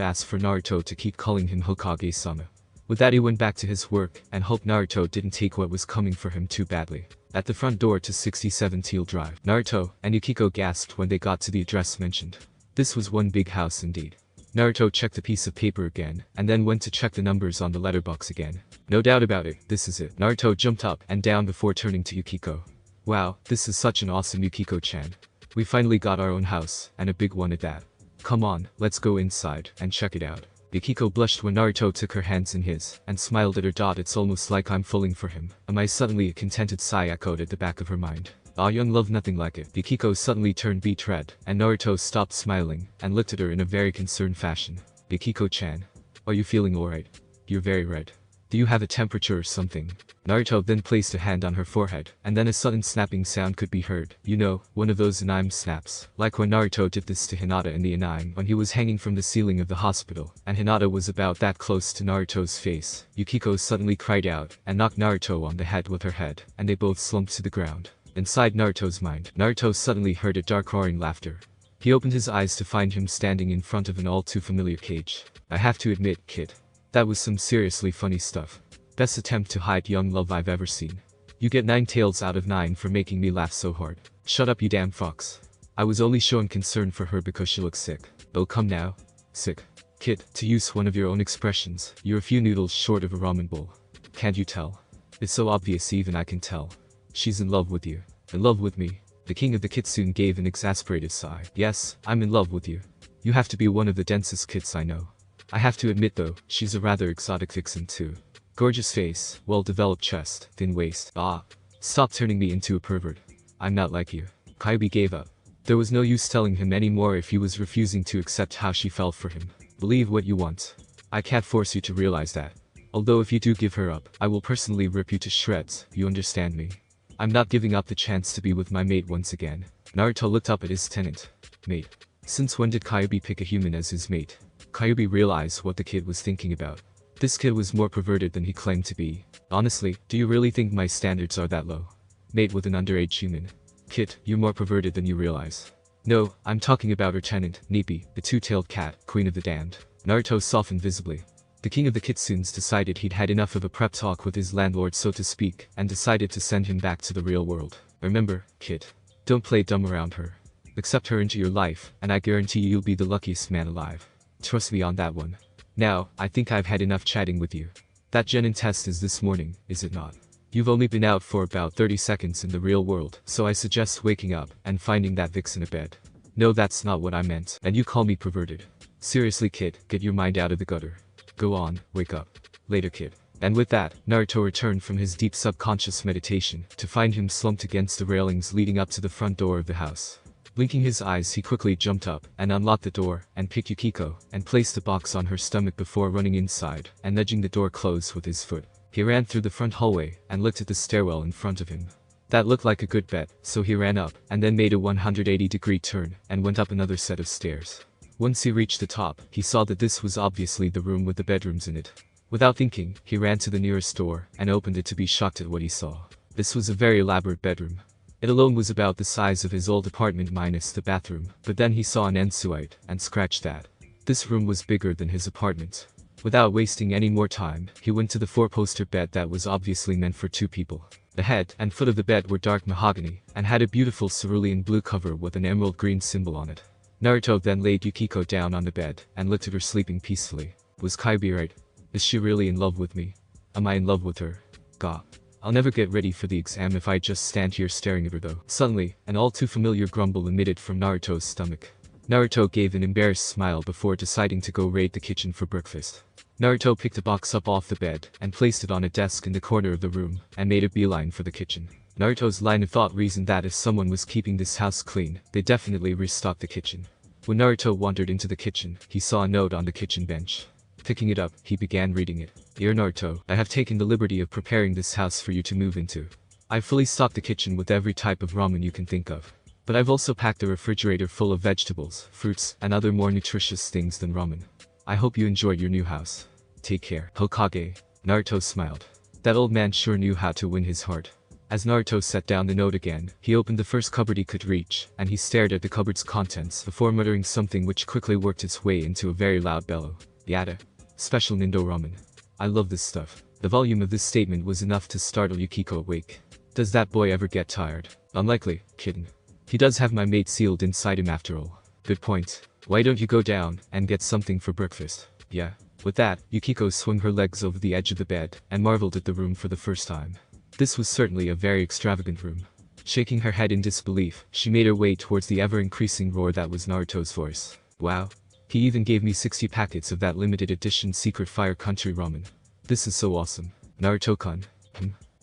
S1: ask for Naruto to keep calling him Hokage-sama. With that he went back to his work and hoped Naruto didn't take what was coming for him too badly. At the front door to 67 Teal Drive, Naruto and Yukiko gasped when they got to the address mentioned. This was one big house indeed. Naruto checked the piece of paper again, and then went to check the numbers on the letterbox again. No doubt about it, this is it. Naruto jumped up and down before turning to Yukiko. Wow, this is such an awesome Yukiko-chan. We finally got our own house, and a big one at that. Come on, let's go inside and check it out. Yukiko blushed when Naruto took her hands in his, and smiled at her. It's almost like I'm falling for him. Am I? Suddenly a contented sigh echoed at the back of her mind. Ah, young love, nothing like it. Yukiko suddenly turned beet red, and Naruto stopped smiling, and looked at her in a very concerned fashion. Yukiko-chan. Are you feeling alright? You're very red. Do you have a temperature or something? Naruto then placed a hand on her forehead, and then a sudden snapping sound could be heard. You know, one of those anime snaps. Like when Naruto did this to Hinata in the anime when he was hanging from the ceiling of the hospital, and Hinata was about that close to Naruto's face. Yukiko suddenly cried out, and knocked Naruto on the head with her head, and they both slumped to the ground. Inside Naruto's mind, Naruto suddenly heard a dark roaring laughter. He opened his eyes to find him standing in front of an all too familiar cage. I have to admit, kid. That was some seriously funny stuff. Best attempt to hide young love I've ever seen. You get 9 tails out of 9 for making me laugh so hard. Shut up, you damn fox. I was only showing concern for her because she looks sick. Oh, come now. Sick. Kid, to use one of your own expressions, you're a few noodles short of a ramen bowl. Can't you tell? It's so obvious even I can tell. She's in love with you. In love with me. The king of the kitsune gave an exasperated sigh. Yes, I'm in love with you. You have to be one of the densest kids I know. I have to admit though, she's a rather exotic vixen too. Gorgeous face, well-developed chest, thin waist. Ah. Stop turning me into a pervert. I'm not like you. Kyubi gave up. There was no use telling him anymore if he was refusing to accept how she fell for him. Believe what you want. I can't force you to realize that. Although if you do give her up, I will personally rip you to shreds, you understand me? I'm not giving up the chance to be with my mate once again. Naruto looked up at his tenant. Mate. Since when did Kyubi pick a human as his mate? Kyubi realized what the kid was thinking about. This kid was more perverted than he claimed to be. Honestly, do you really think my standards are that low? Mate with an underage human. Kid, you're more perverted than you realize. No, I'm talking about her tenant, Nippy, the two-tailed cat, queen of the damned. Naruto softened visibly. The king of the kitsunes decided he'd had enough of a prep talk with his landlord, so to speak, and decided to send him back to the real world. Remember, kid. Don't play dumb around her. Accept her into your life, and I guarantee you'll be the luckiest man alive. Trust me on that one. Now, I think I've had enough chatting with you. That genin test is this morning, is it not? You've only been out for about 30 seconds in the real world, so I suggest waking up and finding that vixen a bed. No, that's not what I meant, and you call me perverted. Seriously, kid, get your mind out of the gutter. Go on, wake up. Later, kid. And with that, Naruto returned from his deep subconscious meditation to find him slumped against the railings leading up to the front door of the house. Blinking his eyes, he quickly jumped up and unlocked the door and picked Yukiko and placed the box on her stomach before running inside and nudging the door closed with his foot. He ran through the front hallway and looked at the stairwell in front of him. That looked like a good bet, so he ran up and then made a 180-degree turn and went up another set of stairs. Once he reached the top, he saw that this was obviously the room with the bedrooms in it. Without thinking, he ran to the nearest door and opened it to be shocked at what he saw. This was a very elaborate bedroom. It alone was about the size of his old apartment minus the bathroom, but then he saw an ensuite and scratched that. This room was bigger than his apartment. Without wasting any more time, he went to the 4-poster bed that was obviously meant for 2 people. The head and foot of the bed were dark mahogany, and had a beautiful cerulean blue cover with an emerald green symbol on it. Naruto then laid Yukiko down on the bed, and looked at her sleeping peacefully. Was Kyuubi right? Is she really in love with me? Am I in love with her? Gah. I'll never get ready for the exam if I just stand here staring at her though. Suddenly, an all too familiar grumble emitted from Naruto's stomach. Naruto gave an embarrassed smile before deciding to go raid the kitchen for breakfast. Naruto picked a box up off the bed, and placed it on a desk in the corner of the room, and made a beeline for the kitchen. Naruto's line of thought reasoned that if someone was keeping this house clean, they'd definitely restock the kitchen. When Naruto wandered into the kitchen, he saw a note on the kitchen bench. Picking it up, he began reading it. Dear Naruto, I have taken the liberty of preparing this house for you to move into. I've fully stocked the kitchen with every type of ramen you can think of. But I've also packed a refrigerator full of vegetables, fruits, and other more nutritious things than ramen. I hope you enjoyed your new house. Take care, Hokage. Naruto smiled. That old man sure knew how to win his heart. As Naruto set down the note again, he opened the first cupboard he could reach, and he stared at the cupboard's contents before muttering something which quickly worked its way into a very loud bellow. Yada. Special Nindo ramen. I love this stuff. The volume of this statement was enough to startle Yukiko awake. Does that boy ever get tired? Unlikely, kitten. He does have my mate sealed inside him after all. Good point. Why don't you go down and get something for breakfast? Yeah. With that, Yukiko swung her legs over the edge of the bed and marveled at the room for the first time. This was certainly a very extravagant room. Shaking her head in disbelief, she made her way towards the ever-increasing roar that was Naruto's voice. Wow. He even gave me 60 packets of that limited edition secret fire country ramen. This is so awesome. Naruto-kun.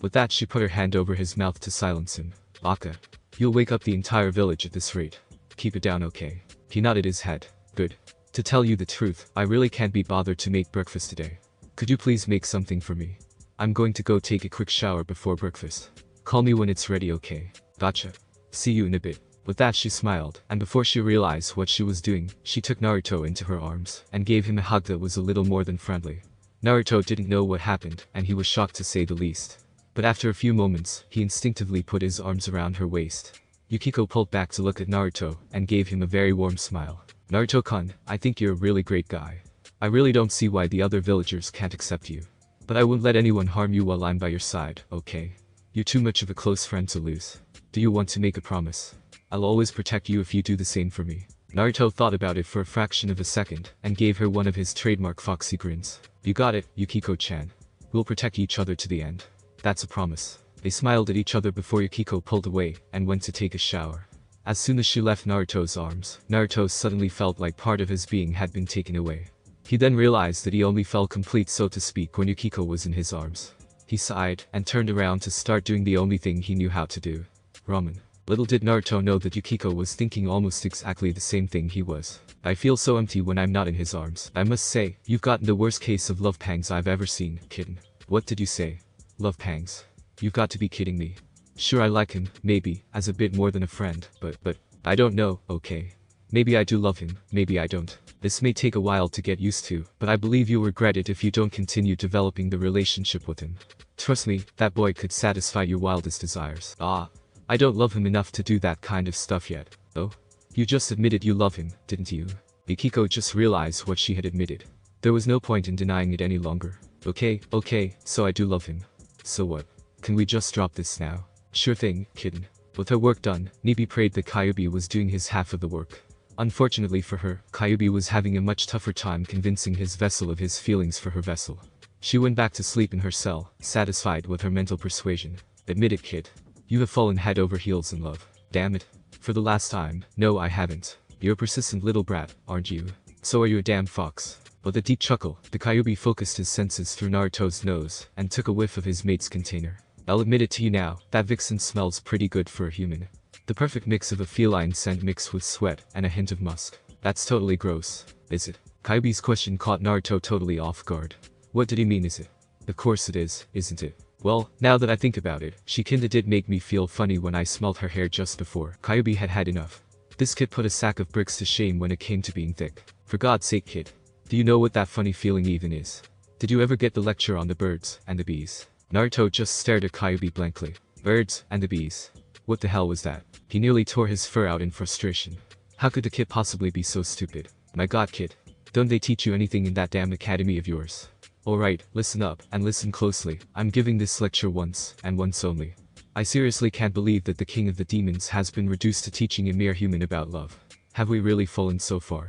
S1: With that she put her hand over his mouth to silence him. Baka. You'll wake up the entire village at this rate. Keep it down, okay? He nodded his head. Good. To tell you the truth, I really can't be bothered to make breakfast today. Could you please make something for me? I'm going to go take a quick shower before breakfast. Call me when it's ready, okay? Gotcha. See you in a bit. With that she smiled, and before she realized what she was doing, she took Naruto into her arms, and gave him a hug that was a little more than friendly. Naruto didn't know what happened, and he was shocked to say the least. But after a few moments, he instinctively put his arms around her waist. Yukiko pulled back to look at Naruto, and gave him a very warm smile. Naruto-kun, I think you're a really great guy. I really don't see why the other villagers can't accept you. But I won't let anyone harm you while I'm by your side, okay? You're too much of a close friend to lose. Do you want to make a promise? I'll always protect you if you do the same for me. Naruto thought about it for a fraction of a second, and gave her one of his trademark foxy grins. You got it, Yukiko-chan. We'll protect each other to the end. That's a promise. They smiled at each other before Yukiko pulled away, and went to take a shower. As soon as she left Naruto's arms, Naruto suddenly felt like part of his being had been taken away. He then realized that he only felt complete, so to speak, when Yukiko was in his arms. He sighed, and turned around to start doing the only thing he knew how to do. Ramen. Little did Naruto know that Yukiko was thinking almost exactly the same thing he was. I feel so empty when I'm not in his arms. I must say, you've gotten the worst case of love pangs I've ever seen, kitten. What did you say? Love pangs. You've got to be kidding me. Sure, I like him, maybe, as a bit more than a friend, but, I don't know, okay? Maybe I do love him, maybe I don't. This may take a while to get used to, but I believe you'll regret it if you don't continue developing the relationship with him. Trust me, that boy could satisfy your wildest desires. I don't love him enough to do that kind of stuff yet. Oh? You just admitted you love him, didn't you? Yukiko just realized what she had admitted. There was no point in denying it any longer. Okay, so I do love him. So what? Can we just drop this now? Sure thing, kitten. With her work done, Nibi prayed that Kyuubi was doing his half of the work. Unfortunately for her, Kyuubi was having a much tougher time convincing his vessel of his feelings for her vessel. She went back to sleep in her cell, satisfied with her mental persuasion. Admit it, kid. You have fallen head over heels in love. Damn it. For the last time, no I haven't. You're a persistent little brat, aren't you? So are you a damn fox. With a deep chuckle, the Kyuubi focused his senses through Naruto's nose, and took a whiff of his mate's container. I'll admit it to you now, that vixen smells pretty good for a human. The perfect mix of a feline scent mixed with sweat and a hint of musk. That's totally gross, is it? Kyuubi's question caught Naruto totally off guard. What did he mean, is it? Of course it is, isn't it? Well, now that I think about it, she kinda did make me feel funny when I smelled her hair just before. Kyuubi had had enough. This kid put a sack of bricks to shame when it came to being thick. For God's sake, kid. Do you know what that funny feeling even is? Did you ever get the lecture on the birds and the bees? Naruto just stared at Kyuubi blankly. Birds and the bees. What the hell was that? He nearly tore his fur out in frustration. How could the kid possibly be so stupid? My God, kid. Don't they teach you anything in that damn academy of yours? Alright, listen up, and listen closely. I'm giving this lecture once, and once only. I seriously can't believe that the king of the demons has been reduced to teaching a mere human about love. Have we really fallen so far?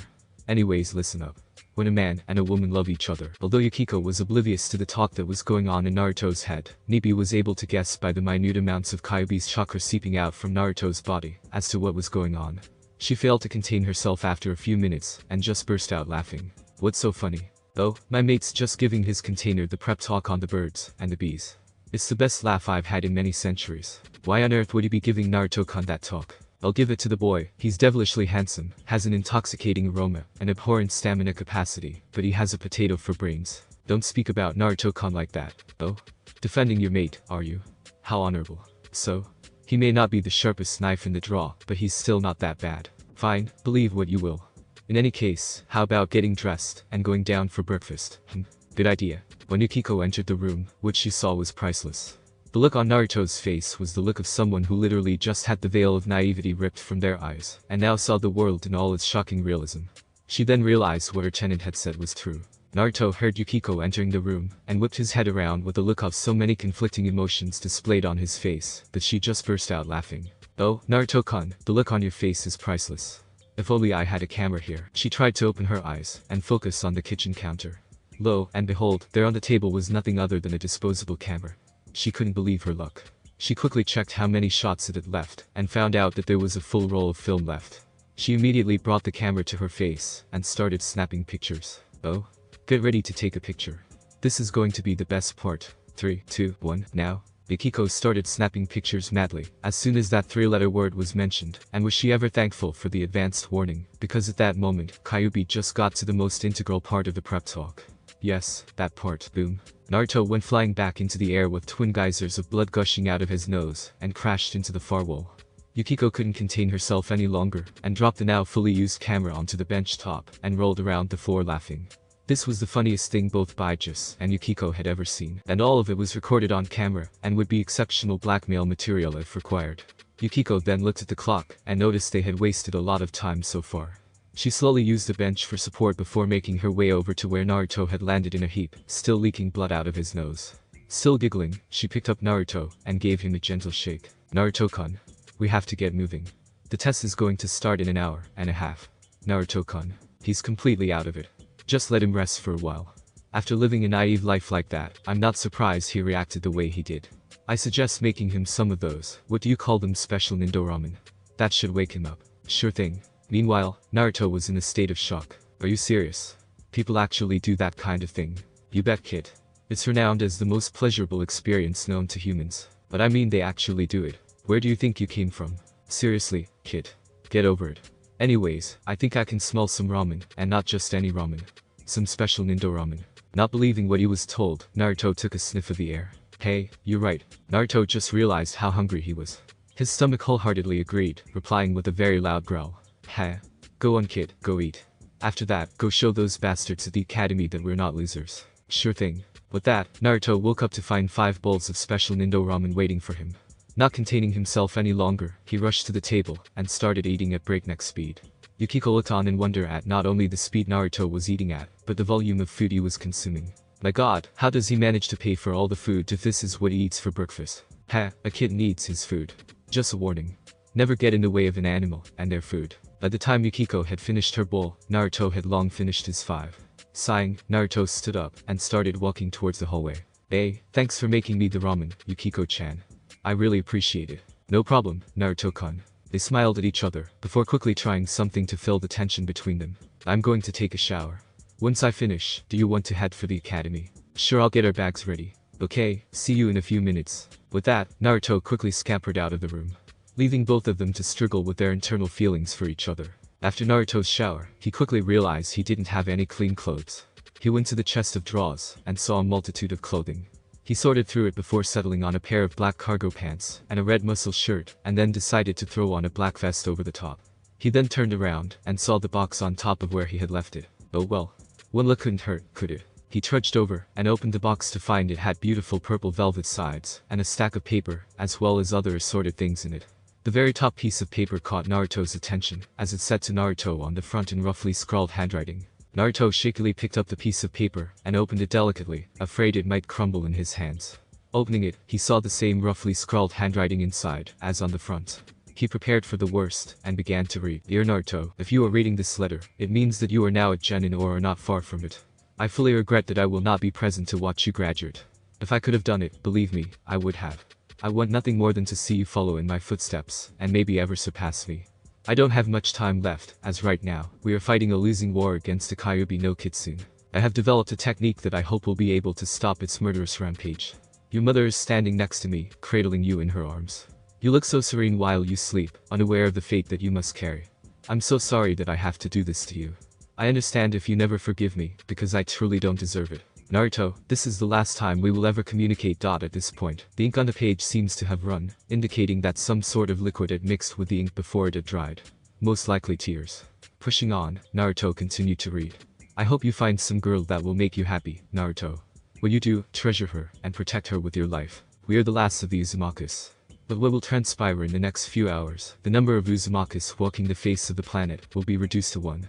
S1: Anyways, listen up. When a man and a woman love each other, although Yukiko was oblivious to the talk that was going on in Naruto's head, Nibi was able to guess by the minute amounts of Kyuubi's chakra seeping out from Naruto's body as to what was going on. She failed to contain herself after a few minutes and just burst out laughing. What's so funny? Oh, my mate's just giving his container the prep talk on the birds and the bees. It's the best laugh I've had in many centuries. Why on earth would he be giving Naruto-kun that talk? I'll give it to the boy. He's devilishly handsome, has an intoxicating aroma, an abhorrent stamina capacity, but he has a potato for brains. Don't speak about Naruto-kun like that. Oh? Defending your mate, are you? How honorable. So? He may not be the sharpest knife in the drawer, but he's still not that bad. Fine, believe what you will. In any case, how about getting dressed and going down for breakfast? Good idea. When Yukiko entered the room, what she saw was priceless. The look on Naruto's face was the look of someone who literally just had the veil of naivety ripped from their eyes, and now saw the world in all its shocking realism. She then realized what her tenant had said was true. Naruto heard Yukiko entering the room, and whipped his head around with a look of so many conflicting emotions displayed on his face, that she just burst out laughing. Oh, Naruto-kun, the look on your face is priceless. If only I had a camera here. She tried to open her eyes, and focus on the kitchen counter. Lo and behold, there on the table was nothing other than a disposable camera. She couldn't believe her luck. She quickly checked how many shots it had left, and found out that there was a full roll of film left. She immediately brought the camera to her face, and started snapping pictures. Oh? Get ready to take a picture. This is going to be the best part. 3, 2, 1, now. Yukiko started snapping pictures madly, as soon as that three-letter word was mentioned, and was she ever thankful for the advanced warning, because at that moment, Kyuubi just got to the most integral part of the prep talk. Yes, that part. Boom. Naruto went flying back into the air with twin geysers of blood gushing out of his nose, and crashed into the far wall. Yukiko couldn't contain herself any longer, and dropped the now fully used camera onto the bench top, and rolled around the floor laughing. This was the funniest thing both Bijuu and Yukiko had ever seen, and all of it was recorded on camera, and would be exceptional blackmail material if required. Yukiko then looked at the clock, and noticed they had wasted a lot of time so far. She slowly used the bench for support before making her way over to where Naruto had landed in a heap, still leaking blood out of his nose. Still giggling, she picked up Naruto, and gave him a gentle shake. Naruto-kun, we have to get moving. The test is going to start in an hour and a half. Naruto-kun, he's completely out of it. Just let him rest for a while. After living a naive life like that, I'm not surprised he reacted the way he did. I suggest making him some of those, what do you call them, special Nindo ramen? That should wake him up. Sure thing. Meanwhile, Naruto was in a state of shock. Are you serious? People actually do that kind of thing? You bet, kid. It's renowned as the most pleasurable experience known to humans. But I mean, they actually do it. Where do you think you came from? Seriously, kid. Get over it. Anyways, I think I can smell some ramen, and not just any ramen. Some special Nindo ramen. Not believing what he was told, Naruto took a sniff of the air. Hey, you're right. Naruto just realized how hungry he was. His stomach wholeheartedly agreed, replying with a very loud growl. Heh. Go on, kid, go eat. After that, go show those bastards at the academy that we're not losers. Sure thing. With that, Naruto woke up to find 5 bowls of special Nindo ramen waiting for him. Not containing himself any longer, he rushed to the table, and started eating at breakneck speed. Yukiko looked on in wonder at not only the speed Naruto was eating at, but the volume of food he was consuming. My god, how does he manage to pay for all the food if this is what he eats for breakfast? Heh, a kid needs his food. Just a warning. Never get in the way of an animal, and their food. By the time Yukiko had finished her bowl, Naruto had long finished his 5. Sighing, Naruto stood up, and started walking towards the hallway. Hey, thanks for making me the ramen, Yukiko-chan. I really appreciate it. No problem, Naruto-kun. They smiled at each other, before quickly trying something to fill the tension between them. I'm going to take a shower. Once I finish, do you want to head for the academy? Sure, I'll get our bags ready. Okay, see you in a few minutes. With that, Naruto quickly scampered out of the room, leaving both of them to struggle with their internal feelings for each other. After Naruto's shower, he quickly realized he didn't have any clean clothes. He went to the chest of drawers, and saw a multitude of clothing. He sorted through it before settling on a pair of black cargo pants, and a red muscle shirt, and then decided to throw on a black vest over the top. He then turned around, and saw the box on top of where he had left it. Oh well. One look couldn't hurt, could it? He trudged over, and opened the box to find it had beautiful purple velvet sides, and a stack of paper, as well as other assorted things in it. The very top piece of paper caught Naruto's attention, as it said to Naruto on the front in roughly scrawled handwriting. Naruto shakily picked up the piece of paper, and opened it delicately, afraid it might crumble in his hands. Opening it, he saw the same roughly scrawled handwriting inside, as on the front. He prepared for the worst, and began to read. Dear Naruto, if you are reading this letter, it means that you are now at Genin or are not far from it. I fully regret that I will not be present to watch you graduate. If I could have done it, believe me, I would have. I want nothing more than to see you follow in my footsteps, and maybe ever surpass me. I don't have much time left, as right now, we are fighting a losing war against the Kyuubi no Kitsune. I have developed a technique that I hope will be able to stop its murderous rampage. Your mother is standing next to me, cradling you in her arms. You look so serene while you sleep, unaware of the fate that you must carry. I'm so sorry that I have to do this to you. I understand if you never forgive me, because I truly don't deserve it. Naruto, this is the last time we will ever communicate. At this point, the ink on the page seems to have run, indicating that some sort of liquid had mixed with the ink before it had dried. Most likely tears. Pushing on, Naruto continued to read. I hope you find some girl that will make you happy, Naruto. When you do, treasure her, and protect her with your life. We are the last of the Uzumakas. But what will transpire in the next few hours, the number of Uzumakas walking the face of the planet will be reduced to 1.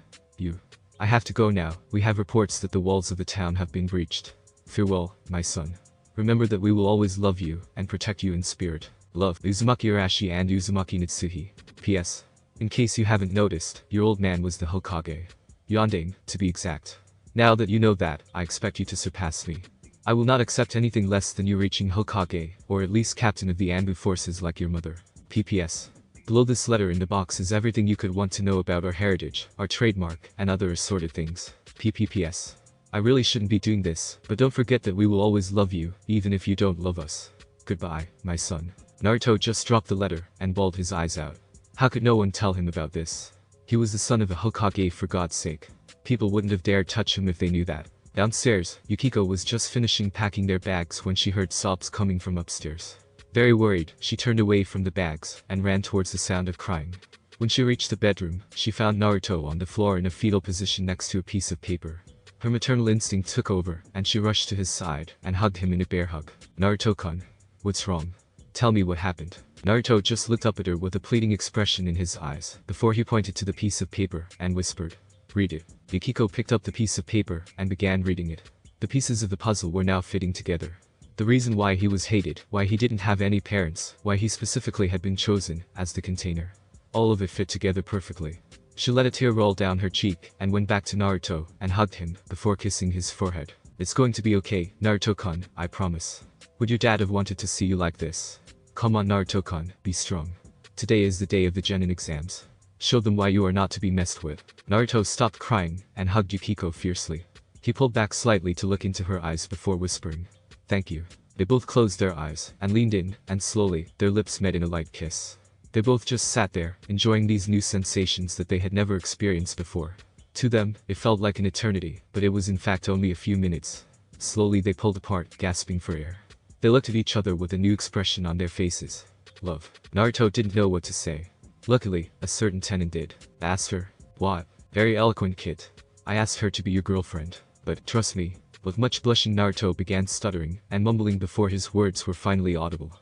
S1: I have to go now, we have reports that the walls of the town have been breached. Farewell, my son. Remember that we will always love you, and protect you in spirit. Love, Uzumaki Arashi and Uzumaki Nitsuhi. P.S. In case you haven't noticed, your old man was the Hokage. Yonding, to be exact. Now that you know that, I expect you to surpass me. I will not accept anything less than you reaching Hokage, or at least captain of the Anbu forces like your mother. P.P.S. Below this letter in the box is everything you could want to know about our heritage, our trademark, and other assorted things. P.P.P.S. I really shouldn't be doing this, but don't forget that we will always love you, even if you don't love us. Goodbye, my son. Naruto just dropped the letter, and bawled his eyes out. How could no one tell him about this? He was the son of a Hokage, for God's sake. People wouldn't have dared touch him if they knew that. Downstairs, Yukiko was just finishing packing their bags when she heard sobs coming from upstairs. Very worried, she turned away from the bags, and ran towards the sound of crying. When she reached the bedroom, she found Naruto on the floor in a fetal position next to a piece of paper. Her maternal instinct took over, and she rushed to his side, and hugged him in a bear hug. Naruto-kun. What's wrong? Tell me what happened. Naruto just looked up at her with a pleading expression in his eyes, before he pointed to the piece of paper, and whispered, "Read it." Yukiko picked up the piece of paper, and began reading it. The pieces of the puzzle were now fitting together. The reason why he was hated, why he didn't have any parents, why he specifically had been chosen as the container. All of it fit together perfectly. She let a tear roll down her cheek, and went back to Naruto, and hugged him, before kissing his forehead. It's going to be okay, Naruto-kun, I promise. Would your dad have wanted to see you like this? Come on Naruto-kun, be strong. Today is the day of the Genin exams. Show them why you are not to be messed with. Naruto stopped crying, and hugged Yukiko fiercely. He pulled back slightly to look into her eyes before whispering, "Thank you." They both closed their eyes, and leaned in, and slowly, their lips met in a light kiss. They both just sat there, enjoying these new sensations that they had never experienced before. To them, it felt like an eternity, but it was in fact only a few minutes. Slowly they pulled apart, gasping for air. They looked at each other with a new expression on their faces. Love. Naruto didn't know what to say. Luckily, a certain tenant did. Asked her. What? Very eloquent kid. I asked her to be your girlfriend. But, trust me. With much blushing Naruto began stuttering, and mumbling before his words were finally audible.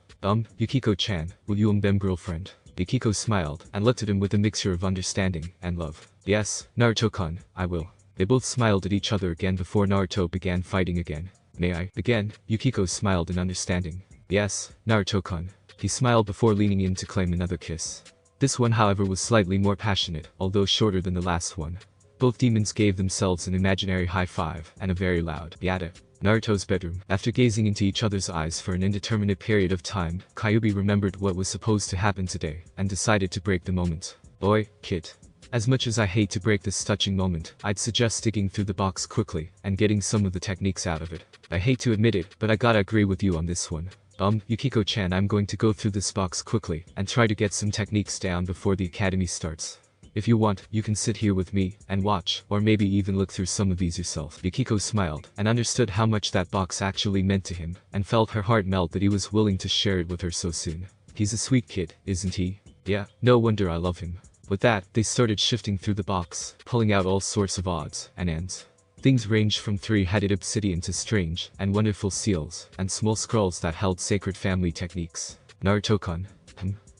S1: Yukiko-chan, will you them girlfriend? Yukiko smiled, and looked at him with a mixture of understanding, and love. Yes, Naruto-kun, I will. They both smiled at each other again before Naruto began fighting again. May I? Again, Yukiko smiled in understanding. Yes, Naruto-kun. He smiled before leaning in to claim another kiss. This one however was slightly more passionate, although shorter than the last one. Both demons gave themselves an imaginary high five, and a very loud yada. Naruto's bedroom. After gazing into each other's eyes for an indeterminate period of time, Kyuubi remembered what was supposed to happen today, and decided to break the moment. Oi, kid. As much as I hate to break this touching moment, I'd suggest digging through the box quickly, and getting some of the techniques out of it. I hate to admit it, but I gotta agree with you on this one. Yukiko-chan, I'm going to go through this box quickly, and try to get some techniques down before the academy starts. If you want, you can sit here with me, and watch, or maybe even look through some of these yourself. Yukiko smiled, and understood how much that box actually meant to him, and felt her heart melt that he was willing to share it with her so soon. He's a sweet kid, isn't he? Yeah, no wonder I love him. With that, they started shifting through the box, pulling out all sorts of odds and ends. Things ranged from three-headed obsidian to strange and wonderful seals, and small scrolls that held sacred family techniques. Naruto-kun.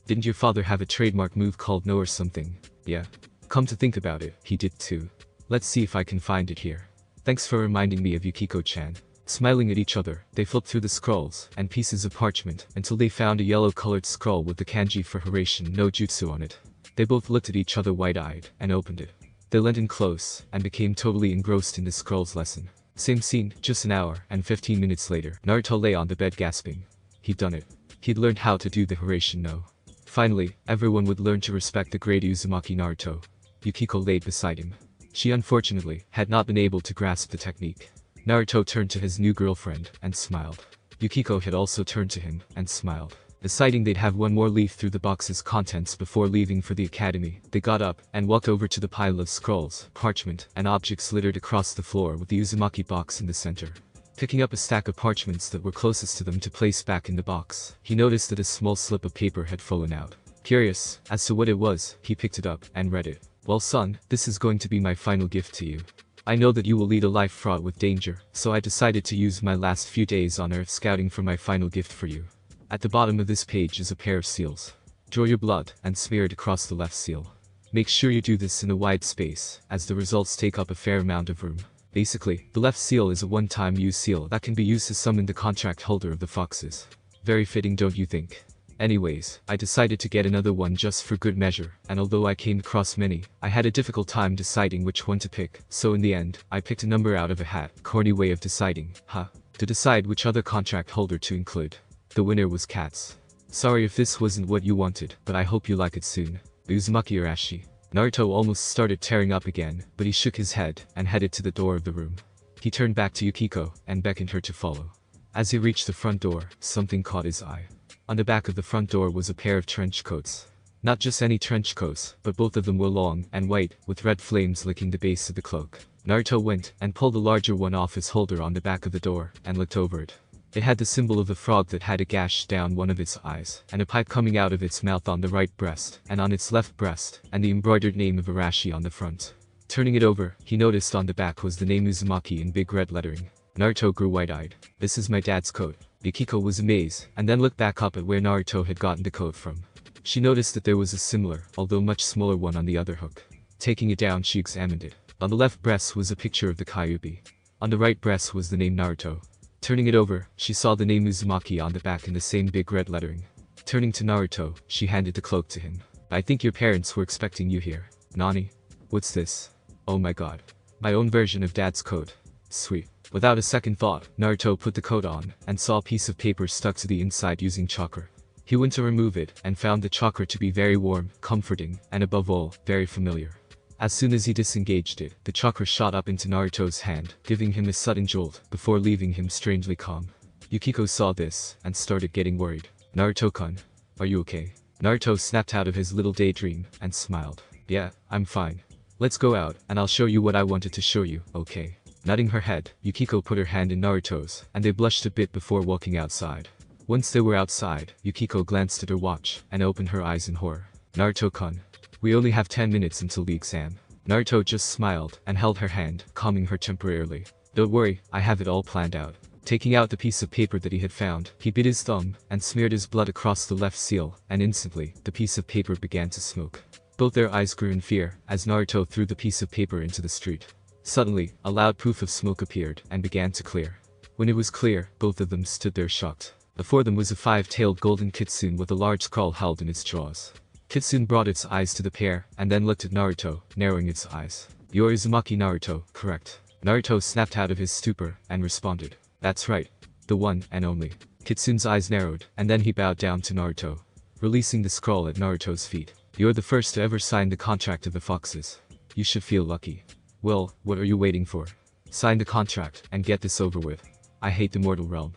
S1: Didn't your father have a trademark move called No or something? Yeah. Come to think about it, he did too. Let's see if I can find it here. Thanks for reminding me of Yukiko-chan. Smiling at each other, they flipped through the scrolls and pieces of parchment until they found a yellow-colored scroll with the kanji for Hiraishin no Jutsu on it. They both looked at each other wide-eyed and opened it. They leant in close and became totally engrossed in the scroll's lesson. Same scene, just an hour and 15 minutes later. Naruto lay on the bed gasping. He'd done it. He'd learned how to do the Hiraishin no. Finally, everyone would learn to respect the great Uzumaki Naruto. Yukiko laid beside him. She unfortunately had not been able to grasp the technique. Naruto turned to his new girlfriend and smiled. Yukiko had also turned to him and smiled. Deciding they'd have one more leaf through the box's contents before leaving for the academy, they got up and walked over to the pile of scrolls, parchment, and objects littered across the floor with the Uzumaki box in the center. Picking up a stack of parchments that were closest to them to place back in the box, he noticed that a small slip of paper had fallen out. Curious as to what it was, he picked it up and read it. "Well son, this is going to be my final gift to you. I know that you will lead a life fraught with danger, so I decided to use my last few days on Earth scouting for my final gift for you. At the bottom of this page is a pair of seals. Draw your blood and smear it across the left seal. Make sure you do this in a wide space, as the results take up a fair amount of room. Basically, the left seal is a one-time use seal that can be used to summon the contract holder of the foxes. Very fitting, don't you think? Anyways, I decided to get another one just for good measure, and although I came across many, I had a difficult time deciding which one to pick, so in the end, I picked a number out of a hat. Corny way of deciding, huh? To decide which other contract holder to include. The winner was Cats. Sorry if this wasn't what you wanted, but I hope you like it soon. Uzumaki Arashi." Naruto almost started tearing up again, but he shook his head and headed to the door of the room. He turned back to Yukiko and beckoned her to follow. As he reached the front door, something caught his eye. On the back of the front door was a pair of trench coats. Not just any trench coats, but both of them were long and white, with red flames licking the base of the cloak. Naruto went and pulled the larger one off his holder on the back of the door and looked over it. It had the symbol of a frog that had a gash down one of its eyes, and a pipe coming out of its mouth on the right breast, and on its left breast, and the embroidered name of Arashi on the front. Turning it over, he noticed on the back was the name Uzumaki in big red lettering. Naruto grew wide-eyed. "This is my dad's coat." Yukiko was amazed, and then looked back up at where Naruto had gotten the coat from. She noticed that there was a similar, although much smaller one on the other hook. Taking it down, she examined it. On the left breast was a picture of the Kyuubi. On the right breast was the name Naruto. Turning it over, she saw the name Uzumaki on the back in the same big red lettering. Turning to Naruto, she handed the cloak to him. "I think your parents were expecting you here." "Nani? What's this?" "Oh my god. My own version of dad's coat. Sweet." Without a second thought, Naruto put the coat on, and saw a piece of paper stuck to the inside using chakra. He went to remove it, and found the chakra to be very warm, comforting, and above all, very familiar. As soon as he disengaged it, the chakra shot up into Naruto's hand, giving him a sudden jolt, before leaving him strangely calm. Yukiko saw this, and started getting worried. "Naruto-kun, are you okay?" Naruto snapped out of his little daydream, and smiled. "Yeah, I'm fine. Let's go out, and I'll show you what I wanted to show you, okay?" Nodding her head, Yukiko put her hand in Naruto's, and they blushed a bit before walking outside. Once they were outside, Yukiko glanced at her watch, and opened her eyes in horror. "Naruto-kun, we only have 10 minutes until the exam." Naruto just smiled, and held her hand, calming her temporarily. "Don't worry, I have it all planned out." Taking out the piece of paper that he had found, he bit his thumb, and smeared his blood across the left seal, and instantly, the piece of paper began to smoke. Both their eyes grew in fear, as Naruto threw the piece of paper into the street. Suddenly, a loud poof of smoke appeared, and began to clear. When it was clear, both of them stood there shocked. Before them was a 5-tailed golden kitsune with a large scroll held in its jaws. Kitsune brought its eyes to the pair, and then looked at Naruto, narrowing its eyes. "You're Uzumaki Naruto, correct?" Naruto snapped out of his stupor, and responded. "That's right. The one and only." Kitsune's eyes narrowed, and then he bowed down to Naruto, releasing the scroll at Naruto's feet. "You're the first to ever sign the contract of the foxes. You should feel lucky. Well, what are you waiting for? Sign the contract, and get this over with. I hate the mortal realm."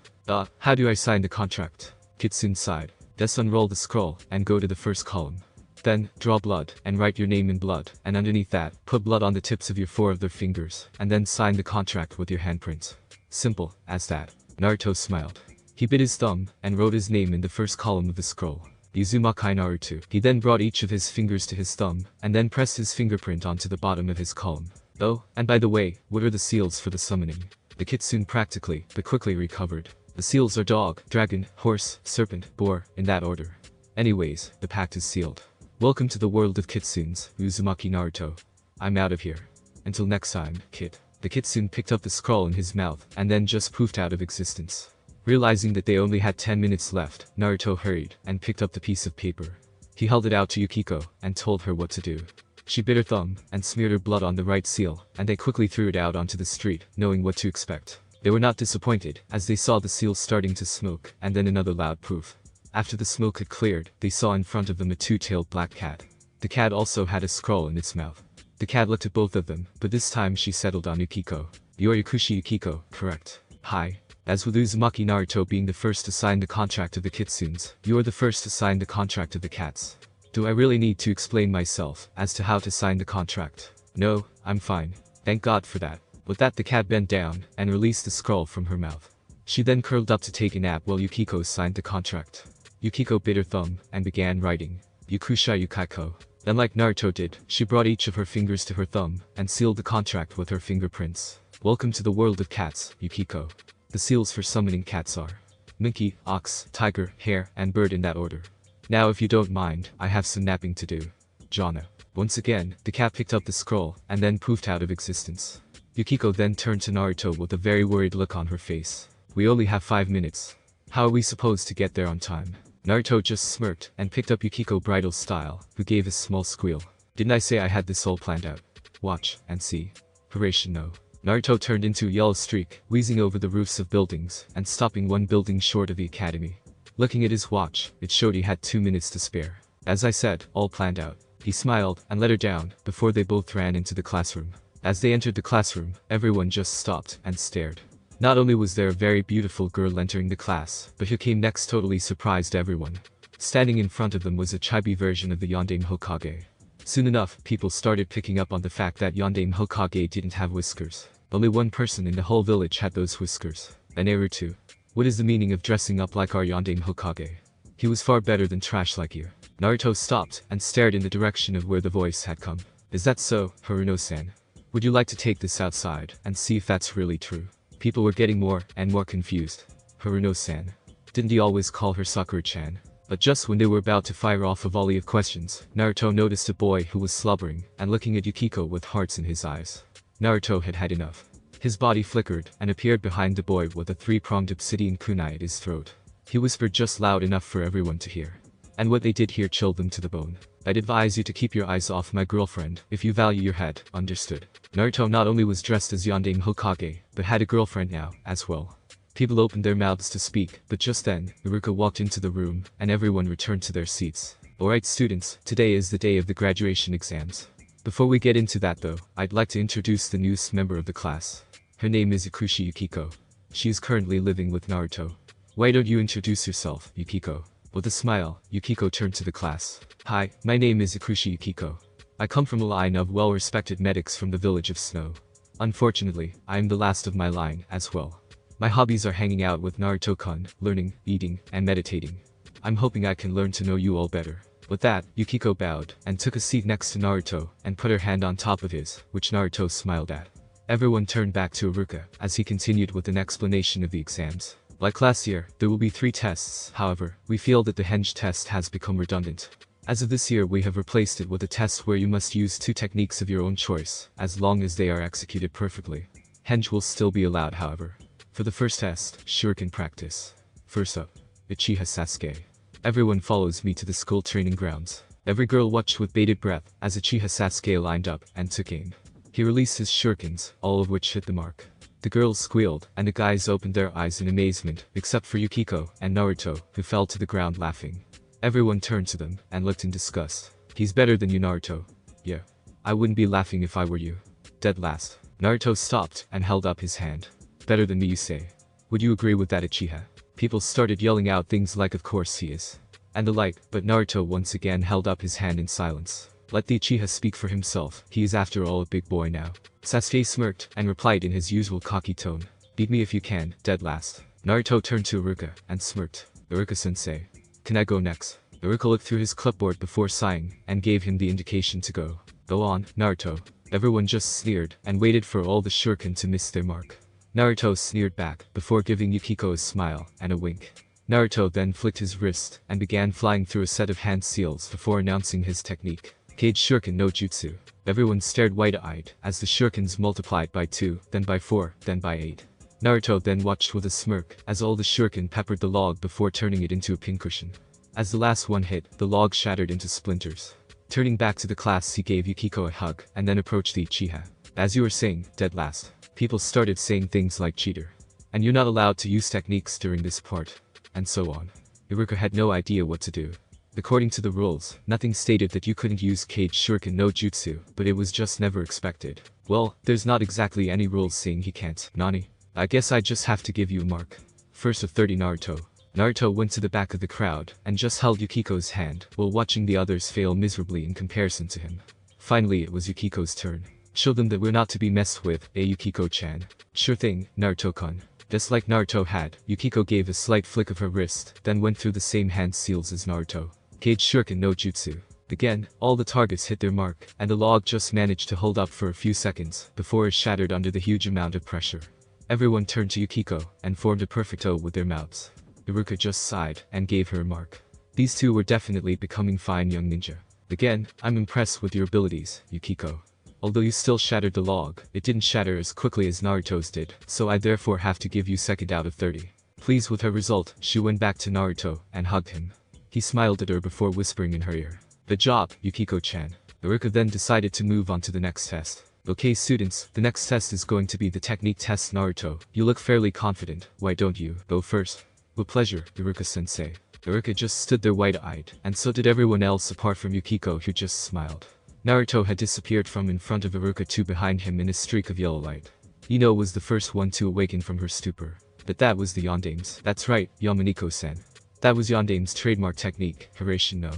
S1: How do I sign the contract?" Kitsune sighed. "Just unroll the scroll, and go to the first column. Then, draw blood, and write your name in blood, and underneath that, put blood on the tips of your 4 of their fingers, and then sign the contract with your handprint. Simple as that." Naruto smiled. He bit his thumb, and wrote his name in the first column of the scroll. Uzumaki Naruto. He then brought each of his fingers to his thumb, and then pressed his fingerprint onto the bottom of his column. "Oh, and by the way, what are the seals for the summoning?" The kitsune practically, but quickly recovered. "The seals are dog, dragon, horse, serpent, boar, in that order. Anyways, the pact is sealed. Welcome to the world of kitsunes, Uzumaki Naruto. I'm out of here. Until next time, kid." The kitsune picked up the scroll in his mouth and then just poofed out of existence. Realizing that they only had 10 minutes left, Naruto hurried and picked up the piece of paper. He held it out to Yukiko and told her what to do. She bit her thumb and smeared her blood on the right seal, and they quickly threw it out onto the street, knowing what to expect. They were not disappointed, as they saw the seal starting to smoke, and then another loud poof. After the smoke had cleared, they saw in front of them a two-tailed black cat. The cat also had a scroll in its mouth. The cat looked at both of them, but this time she settled on Yukiko. "You're Yukiko, correct?" "Hi." As with Uzumaki Naruto being the first to sign the contract of the kitsunes, you are the first to sign the contract of the cats. Do I really need to explain myself as to how to sign the contract? No, I'm fine. Thank God for that. With that, the cat bent down and released the scroll from her mouth. She then curled up to take a nap while Yukiko signed the contract. Yukiko bit her thumb and began writing, Yukiko. Then, like Naruto did, she brought each of her fingers to her thumb and sealed the contract with her fingerprints. "Welcome to the world of cats, Yukiko." The seals for summoning cats are monkey, ox, tiger, hare, and bird in that order. Now if you don't mind, I have some napping to do. Jana. Once again, the cat picked up the scroll and then poofed out of existence. Yukiko then turned to Naruto with a very worried look on her face. "We only have 5 minutes. How are we supposed to get there on time?" Naruto just smirked and picked up Yukiko bridal style, who gave a small squeal. "Didn't I say I had this all planned out? Watch and see." Operation No. Naruto turned into a yellow streak, wheezing over the roofs of buildings, and stopping one building short of the academy. Looking at his watch, it showed he had 2 minutes to spare. "As I said, all planned out." He smiled and let her down, before they both ran into the classroom. As they entered the classroom, everyone just stopped and stared. Not only was there a very beautiful girl entering the class, but who came next totally surprised everyone. Standing in front of them was a chibi version of the Yondaime Hokage. Soon enough, people started picking up on the fact that Yondaime Hokage didn't have whiskers. Only one person in the whole village had those whiskers, Naruto. What is the meaning of dressing up like our Yondaime Hokage? He was far better than trash like you. Naruto stopped and stared in the direction of where the voice had come. "Is that so, Haruno-san? Would you like to take this outside and see if that's really true?" People were getting more and more confused. Haruno-san. Didn't he always call her Sakura-chan? But just when they were about to fire off a volley of questions, Naruto noticed a boy who was slobbering and looking at Yukiko with hearts in his eyes. Naruto had had enough. His body flickered and appeared behind the boy with a 3-pronged obsidian kunai at his throat. He whispered just loud enough for everyone to hear. And what they did hear chilled them to the bone. "I'd advise you to keep your eyes off my girlfriend if you value your head, understood?" Naruto not only was dressed as Yondaime Hokage, but had a girlfriend now, as well. People opened their mouths to speak, but just then, Iruka walked into the room, and everyone returned to their seats. "Alright students, today is the day of the graduation exams. Before we get into that though, I'd like to introduce the newest member of the class. Her name is Yukiko. She is currently living with Naruto. Why don't you introduce yourself, Yukiko?" With a smile, Yukiko turned to the class. "Hi, my name is Yukiko. I come from a line of well-respected medics from the village of Snow. Unfortunately, I am the last of my line, as well. My hobbies are hanging out with Naruto-kun, learning, eating, and meditating. I'm hoping I can learn to know you all better." With that, Yukiko bowed and took a seat next to Naruto and put her hand on top of his, which Naruto smiled at. Everyone turned back to Iruka as he continued with an explanation of the exams. Like last year, there will be 3 tests, however, we feel that the henge test has become redundant. As of this year, we have replaced it with a test where you must use 2 techniques of your own choice, as long as they are executed perfectly. Henge will still be allowed, however. For the first test, shuriken practice. First up, Uchiha Sasuke. Everyone follows me to the school training grounds. Every girl watched with bated breath as Uchiha Sasuke lined up and took aim. He released his shurikens, all of which hit the mark. The girls squealed, and the guys opened their eyes in amazement, except for Yukiko and Naruto, who fell to the ground laughing. Everyone turned to them and looked in disgust. "He's better than you, Naruto." "Yeah. I wouldn't be laughing if I were you." Dead last. Naruto stopped and held up his hand. "Better than me, you say? Would you agree with that, Uchiha?" People started yelling out things like "of course he is," and the like, but Naruto once again held up his hand in silence. Let the Uchiha speak for himself, he is after all a big boy now. Sasuke smirked and replied in his usual cocky tone. "Beat me if you can, dead last." Naruto turned to Iruka and smirked. "Iruka-sensei. Can I go next?" Iruka looked through his clipboard before sighing and gave him the indication to go. "Go on, Naruto." Everyone just sneered and waited for all the shuriken to miss their mark. Naruto sneered back before giving Yukiko a smile and a wink. Naruto then flicked his wrist and began flying through a set of hand seals before announcing his technique. Kage Shuriken no Jutsu. Everyone stared wide-eyed as the shurikens multiplied by 2, then by 4, then by 8. Naruto then watched with a smirk as all the shuriken peppered the log before turning it into a pincushion. As the last one hit, the log shattered into splinters. Turning back to the class, he gave Yukiko a hug and then approached the Uchiha. As you were saying, dead last. People started saying things like cheater. And you're not allowed to use techniques during this part. And so on. Iruka had no idea what to do. According to the rules, nothing stated that you couldn't use Kage Shuriken no Jutsu, but it was just never expected. Well, there's not exactly any rules saying he can't. Nani? I guess I just have to give you a mark. First of 30 Naruto. Naruto went to the back of the crowd and just held Yukiko's hand while watching the others fail miserably in comparison to him. Finally it was Yukiko's turn. Show them that we're not to be messed with, Yukiko-chan. Sure thing, Naruto-kun. Just like Naruto had, Yukiko gave a slight flick of her wrist, then went through the same hand seals as Naruto. Kage Shuriken no Jutsu. Again, all the targets hit their mark, and the log just managed to hold up for a few seconds, before it shattered under the huge amount of pressure. Everyone turned to Yukiko, and formed a perfect O with their mouths. Iruka just sighed, and gave her a mark. These two were definitely becoming fine young ninja. Again, I'm impressed with your abilities, Yukiko. Although you still shattered the log, it didn't shatter as quickly as Naruto's did, so I therefore have to give you second out of 30. Pleased with her result, she went back to Naruto, and hugged him. He smiled at her before whispering in her ear. Good job, Yukiko-chan. Iruka then decided to move on to the next test. Okay students, the next test is going to be the technique test. Naruto, you look fairly confident, why don't you go first? With pleasure, Iruka-sensei. Iruka just stood there wide-eyed, and so did everyone else apart from Yukiko who just smiled. Naruto had disappeared from in front of Iruka to behind him in a streak of yellow light. Ino was the first one to awaken from her stupor. But that was the Yandame's. That's right, Yamaniko-sen. That was Yandame's trademark technique, Hiraishin no.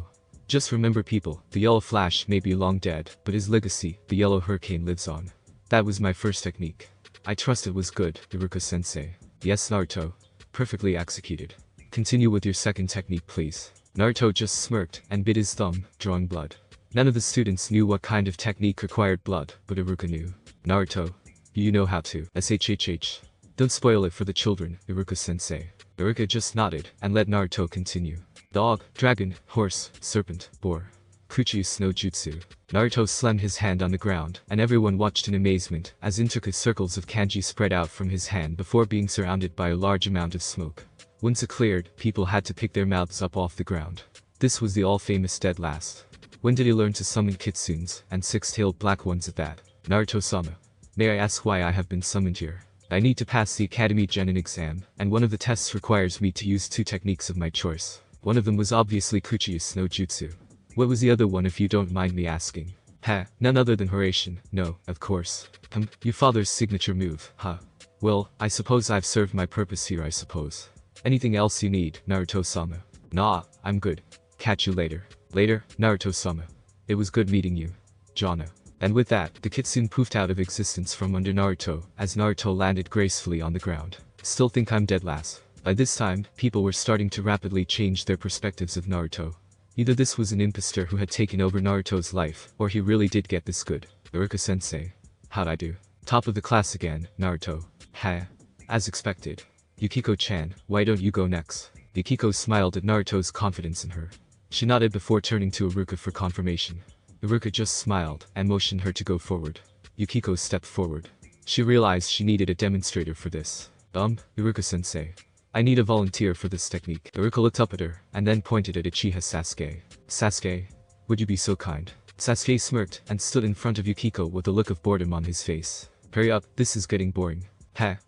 S1: Just remember people, the Yellow Flash may be long dead, but his legacy, the Yellow Hurricane lives on. That was my first technique. I trust it was good, Iruka-sensei. Yes Naruto. Perfectly executed. Continue with your second technique please. Naruto just smirked and bit his thumb, drawing blood. None of the students knew what kind of technique required blood, but Iruka knew. Naruto. You know how to. SHHH. Don't spoil it for the children, Iruka-sensei. Iruka just nodded, and let Naruto continue. Dog, dragon, horse, serpent, boar. Kuchius no Jutsu. Naruto slammed his hand on the ground, and everyone watched in amazement, as intricate circles of kanji spread out from his hand before being surrounded by a large amount of smoke. Once it cleared, people had to pick their mouths up off the ground. This was the all-famous dead last. When did he learn to summon kitsunes, and six-tailed black ones at that? Naruto-sama. May I ask why I have been summoned here? I need to pass the Academy Genin exam, and one of the tests requires me to use two techniques of my choice. One of them was obviously Kuchius no Jutsu. What was the other one if you don't mind me asking? None other than Hiraishin, no, of course. Your father's signature move, huh? Well, I suppose I've served my purpose here I suppose. Anything else you need, Naruto-sama? Nah, I'm good. Catch you later. Later, Naruto-sama. It was good meeting you. Jana. And with that, the kitsune poofed out of existence from under Naruto, as Naruto landed gracefully on the ground. Still think I'm dead last. By this time, people were starting to rapidly change their perspectives of Naruto. Either this was an impostor who had taken over Naruto's life, or he really did get this good. Iruka-sensei. How'd I do? Top of the class again, Naruto. As expected. Yukiko-chan, why don't you go next? Yukiko smiled at Naruto's confidence in her. She nodded before turning to Iruka for confirmation. Iruka just smiled, and motioned her to go forward. Yukiko stepped forward. She realized she needed a demonstrator for this. Iruka-sensei. I need a volunteer for this technique. Iruka looked up at her, and then pointed at Uchiha Sasuke. Sasuke? Would you be so kind? Sasuke smirked, and stood in front of Yukiko with a look of boredom on his face. Hurry up, this is getting boring.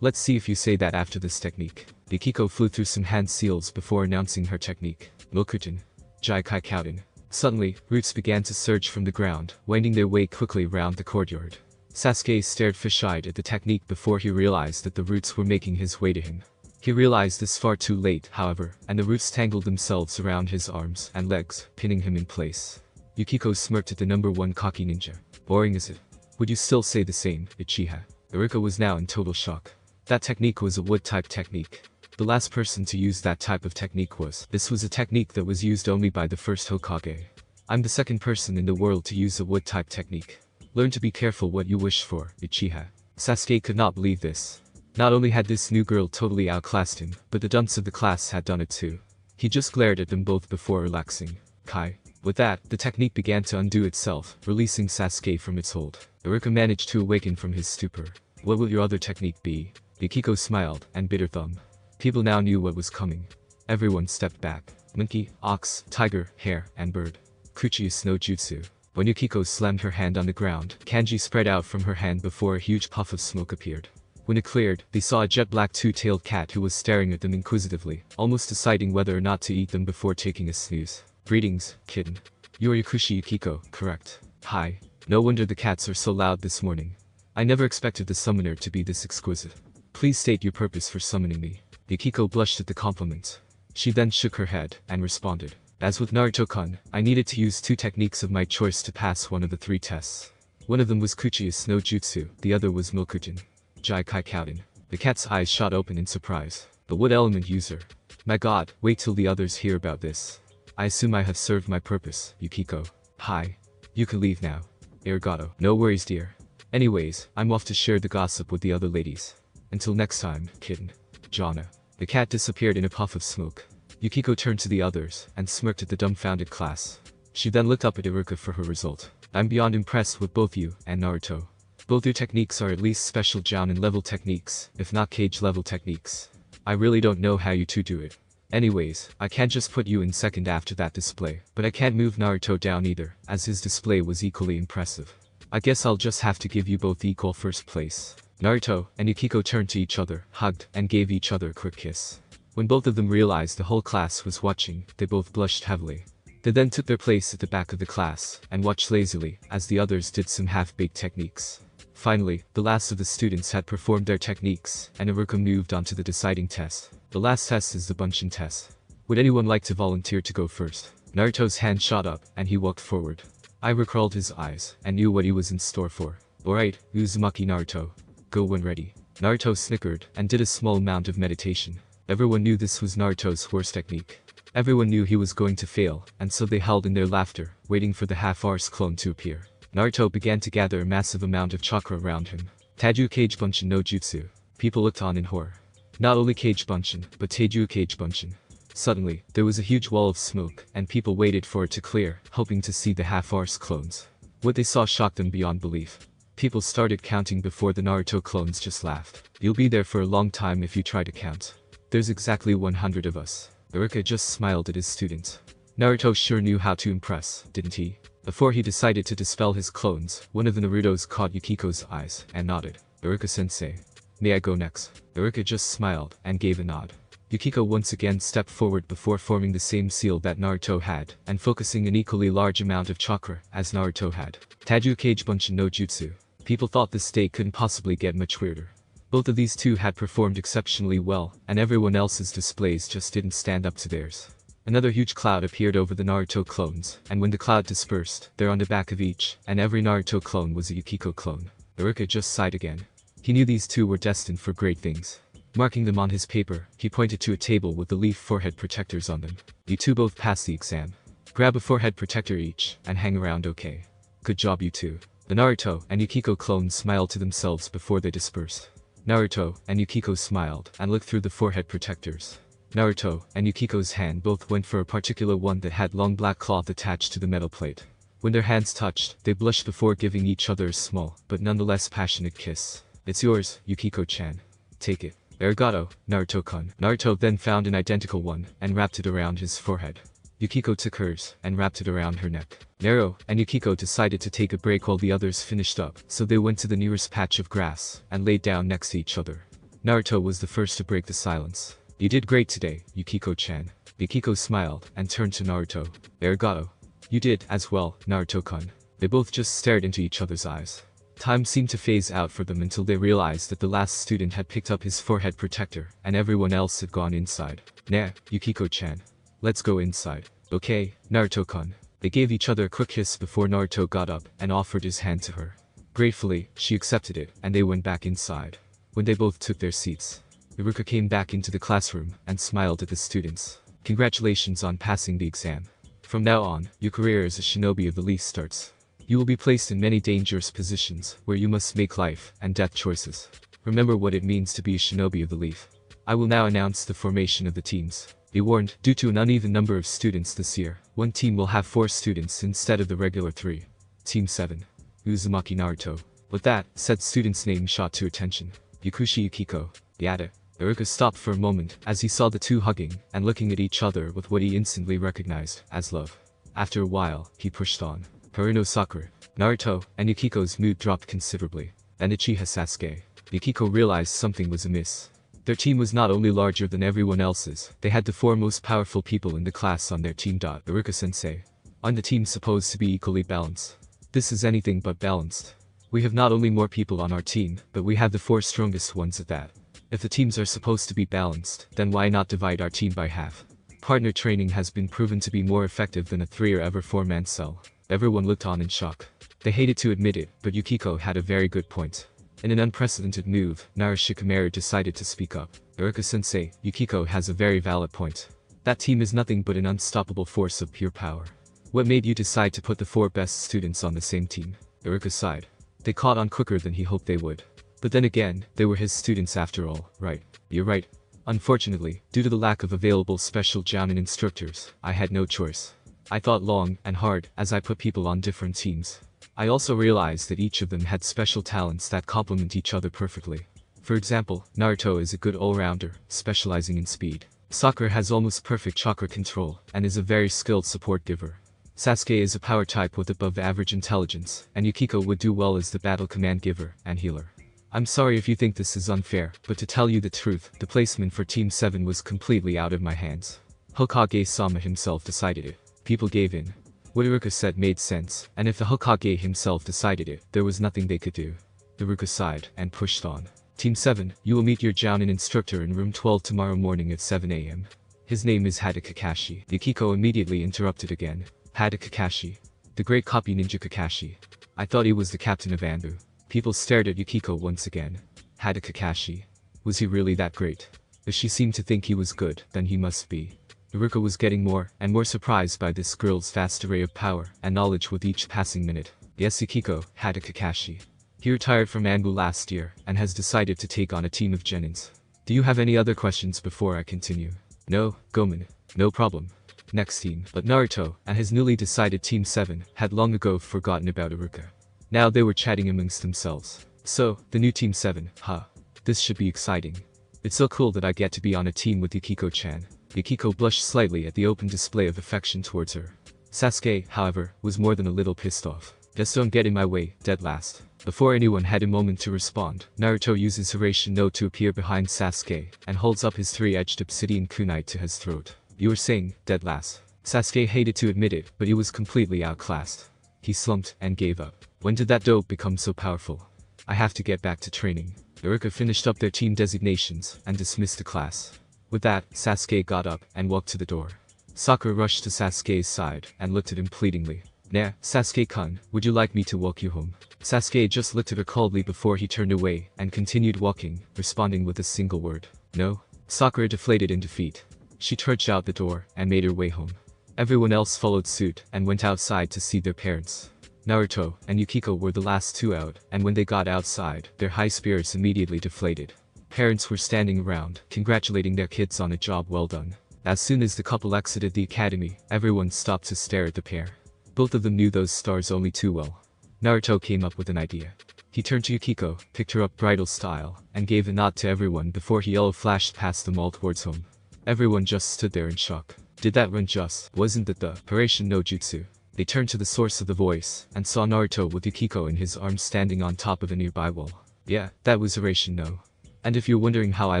S1: Let's see if you say that after this technique. Yukiko flew through some hand seals before announcing her technique. Mokutin. Jai Kai Kauden. Suddenly, roots began to surge from the ground, winding their way quickly round the courtyard. Sasuke stared fish-eyed at the technique before he realized that the roots were making his way to him. He realized this far too late, however, and the roots tangled themselves around his arms and legs, pinning him in place. Yukiko smirked at the number one cocky ninja. Boring is it? Would you still say the same, Uchiha? Iruka was now in total shock. That technique was a wood-type technique. The last person to use that type of technique was. This was a technique that was used only by the first Hokage. I'm the second person in the world to use a wood-type technique. Learn to be careful what you wish for, Uchiha. Sasuke could not believe this. Not only had this new girl totally outclassed him, but the dunce of the class had done it too. He just glared at them both before relaxing. Kai. With that, the technique began to undo itself, releasing Sasuke from its hold. Iruka managed to awaken from his stupor. What will your other technique be? Yukiko smiled and bit her thumb. People now knew what was coming. Everyone stepped back. Monkey, ox, tiger, hare, and bird. Kuchi's no jutsu. When Yukiko slammed her hand on the ground, kanji spread out from her hand before a huge puff of smoke appeared. When it cleared, they saw a jet-black two-tailed cat who was staring at them inquisitively, almost deciding whether or not to eat them before taking a snooze. Greetings, kitten. You are Yakushi Yukiko, correct? Hi. No wonder the cats are so loud this morning. I never expected the summoner to be this exquisite. Please state your purpose for summoning me. Yukiko blushed at the compliment. She then shook her head and responded. As with Naruto-kun, I needed to use 2 techniques of my choice to pass one of the 3 tests. One of them was Kuchi's no jutsu, the other was Milkujin. Jai Kai Kauden. The cat's eyes shot open in surprise. But what element user? My god, wait till the others hear about this. I assume I have served my purpose, Yukiko. Hi. You can leave now. Arigato. No worries, dear. Anyways, I'm off to share the gossip with the other ladies. Until next time, kitten. Jana. The cat disappeared in a puff of smoke. Yukiko turned to the others and smirked at the dumbfounded class. She then looked up at Iruka for her result. I'm beyond impressed with both you and Naruto. Both your techniques are at least special Jounin level techniques, if not cage level techniques. I really don't know how you two do it. Anyways, I can't just put you in second after that display, but I can't move Naruto down either, as his display was equally impressive. I guess I'll just have to give you both equal first place. Naruto and Yukiko turned to each other, hugged, and gave each other a quick kiss. When both of them realized the whole class was watching, they both blushed heavily. They then took their place at the back of the class, and watched lazily, as the others did some half-baked techniques. Finally, the last of the students had performed their techniques, and Iruka moved on to the deciding test. The last test is the Bunshin test. Would anyone like to volunteer to go first? Naruto's hand shot up, and he walked forward. Iruka curled his eyes, and knew what he was in store for. Alright, Uzumaki Naruto. Go when ready. Naruto snickered, and did a small amount of meditation. Everyone knew this was Naruto's horse technique. Everyone knew he was going to fail, and so they held in their laughter, waiting for the half-arse clone to appear. Naruto began to gather a massive amount of chakra around him. Taiju Kage Bunshin no Jutsu. People looked on in horror. Not only Kage Bunshin, but Taiju Kage Bunshin. Suddenly, there was a huge wall of smoke, and people waited for it to clear, hoping to see the half-arse clones. What they saw shocked them beyond belief. People started counting before the Naruto clones just laughed. You'll be there for a long time if you try to count. There's exactly 100 of us. Iruka just smiled at his students. Naruto sure knew how to impress, didn't he? Before he decided to dispel his clones, one of the Narutos caught Yukiko's eyes, and nodded. Iruka-sensei. May I go next? Iruka just smiled, and gave a nod. Yukiko once again stepped forward before forming the same seal that Naruto had, and focusing an equally large amount of chakra, as Naruto had. Taiju Kage Bunshin no Jutsu. People thought this day couldn't possibly get much weirder. Both of these two had performed exceptionally well, and everyone else's displays just didn't stand up to theirs. Another huge cloud appeared over the Naruto clones, and when the cloud dispersed, there on the back of each, and every Naruto clone was a Yukiko clone. Iruka just sighed again. He knew these two were destined for great things. Marking them on his paper, he pointed to a table with the leaf forehead protectors on them. You two both passed the exam. Grab a forehead protector each, and hang around okay. Good job you two. The Naruto and Yukiko clones smiled to themselves before they dispersed. Naruto and Yukiko smiled and looked through the forehead protectors. Naruto and Yukiko's hand both went for a particular one that had long black cloth attached to the metal plate. When their hands touched, they blushed before giving each other a small, but nonetheless passionate kiss. It's yours, Yukiko-chan. Take it. Arigato, Naruto-kun. Naruto then found an identical one, and wrapped it around his forehead. Yukiko took hers, and wrapped it around her neck. Naruto and Yukiko decided to take a break while the others finished up, so they went to the nearest patch of grass, and laid down next to each other. Naruto was the first to break the silence. You did great today, Yukiko-chan. Yukiko smiled, and turned to Naruto. Arigato. You did, as well, Naruto-kun. They both just stared into each other's eyes. Time seemed to phase out for them until they realized that the last student had picked up his forehead protector, and everyone else had gone inside. Nah, Yukiko-chan. Let's go inside. Okay, Naruto-kun. They gave each other a quick kiss before Naruto got up and offered his hand to her. Gratefully, she accepted it, and they went back inside. When they both took their seats, Iruka came back into the classroom and smiled at the students. Congratulations on passing the exam. From now on, your career as a shinobi of the leaf starts. You will be placed in many dangerous positions where you must make life and death choices. Remember what it means to be a shinobi of the leaf. I will now announce the formation of the teams. Be warned, due to an uneven number of students this year, one team will have 4 students instead of the regular 3. Team 7. Uzumaki Naruto. With that, said student's name shot to attention. Yukushi Yukiko. Yada. Iruka stopped for a moment as he saw the two hugging and looking at each other with what he instantly recognized as love. After a while, he pushed on. Haruno Sakura. Naruto and Yukiko's mood dropped considerably. And Uchiha Sasuke. Yukiko realized something was amiss. Their team was not only larger than everyone else's, they had the 4 most powerful people in the class on their team. Iruka-sensei. On the team supposed to be equally balanced. This is anything but balanced. We have not only more people on our team, but we have the 4 strongest ones at that. If the teams are supposed to be balanced, then why not divide our team by half? Partner training has been proven to be more effective than a 3 or ever 4-man cell. Everyone looked on in shock. They hated to admit it, but Yukiko had a very good point. In an unprecedented move, Shikamaru decided to speak up. Iruka-sensei, Yukiko has a very valid point. That team is nothing but an unstoppable force of pure power. What made you decide to put the 4 best students on the same team? Iruka sighed. They caught on quicker than he hoped they would. But then again, they were his students after all, right? You're right. Unfortunately, due to the lack of available special jounin instructors, I had no choice. I thought long and hard as I put people on different teams. I also realized that each of them had special talents that complement each other perfectly. For example, Naruto is a good all-rounder, specializing in speed. Sakura has almost perfect chakra control, and is a very skilled support giver. Sasuke is a power type with above-average intelligence, and Yukiko would do well as the battle command giver and healer. I'm sorry if you think this is unfair, but to tell you the truth, the placement for Team 7 was completely out of my hands. Hokage-sama himself decided it. People gave in. What Iruka said made sense, and if the Hokage himself decided it, there was nothing they could do. Iruka sighed and pushed on. Team 7, you will meet your jounin instructor in room 12 tomorrow morning at 7 AM. His name is Hada Kakashi. Yukiko immediately interrupted again. Hada Kakashi. The great copy ninja Kakashi. I thought he was the captain of Anbu. People stared at Yukiko once again. Hada Kakashi. Was he really that great? If she seemed to think he was good, then he must be. Iruka was getting more and more surprised by this girl's vast array of power and knowledge with each passing minute. Yes, Yukiko, Hada Kakashi. He retired from Anbu last year and has decided to take on a team of genins. Do you have any other questions before I continue? No, Gomen. No problem. Next team. But Naruto and his newly decided Team 7 had long ago forgotten about Iruka. Now they were chatting amongst themselves. So, the new Team 7, huh? This should be exciting. It's so cool that I get to be on a team with Yukiko-chan. Yukiko blushed slightly at the open display of affection towards her. Sasuke, however, was more than a little pissed off. Just don't get in my way, dead last. Before anyone had a moment to respond, Naruto uses Hiraishin no to appear behind Sasuke and holds up his 3-edged obsidian kunai to his throat. You were saying, dead last. Sasuke hated to admit it, but he was completely outclassed. He slumped and gave up. When did that dope become so powerful? I have to get back to training. Iruka finished up their team designations and dismissed the class. With that, Sasuke got up and walked to the door. Sakura rushed to Sasuke's side and looked at him pleadingly. Nah, Sasuke-kun, would you like me to walk you home? Sasuke just looked at her coldly before he turned away and continued walking, responding with a single word. No? Sakura deflated in defeat. She trudged out the door and made her way home. Everyone else followed suit and went outside to see their parents. Naruto and Yukiko were the last 2 out, and when they got outside, their high spirits immediately deflated. Parents were standing around, congratulating their kids on a job well done. As soon as the couple exited the academy, everyone stopped to stare at the pair. Both of them knew those stars only too well. Naruto came up with an idea. He turned to Yukiko, picked her up bridal style, and gave a nod to everyone before he yellow flashed past them all towards home. Everyone just stood there in shock. Did that run just? Wasn't that the Hiraishin no Jutsu? They turned to the source of the voice, and saw Naruto with Yukiko in his arms standing on top of a nearby wall. Yeah, that was Hiraishin no. And if you're wondering how I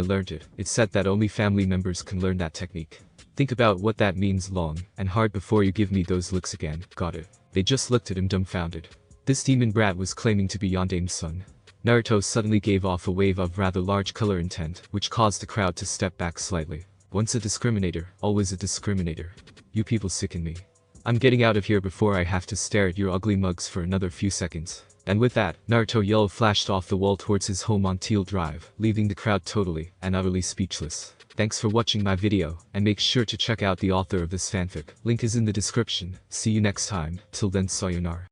S1: learned it, it's said that only family members can learn that technique. Think about what that means long and hard before you give me those looks again, got it? They just looked at him dumbfounded. This demon brat was claiming to be Yandame's son. Naruto suddenly gave off a wave of rather large color intent, which caused the crowd to step back slightly. Once a discriminator, always a discriminator. You people sicken me. I'm getting out of here before I have to stare at your ugly mugs for another few seconds. And with that, Naruto yellow flashed off the wall towards his home on Teal Drive, leaving the crowd totally and utterly speechless. Thanks for watching my video, and make sure to check out the author of this fanfic. Link is in the description. See you next time. Till then, sayonara.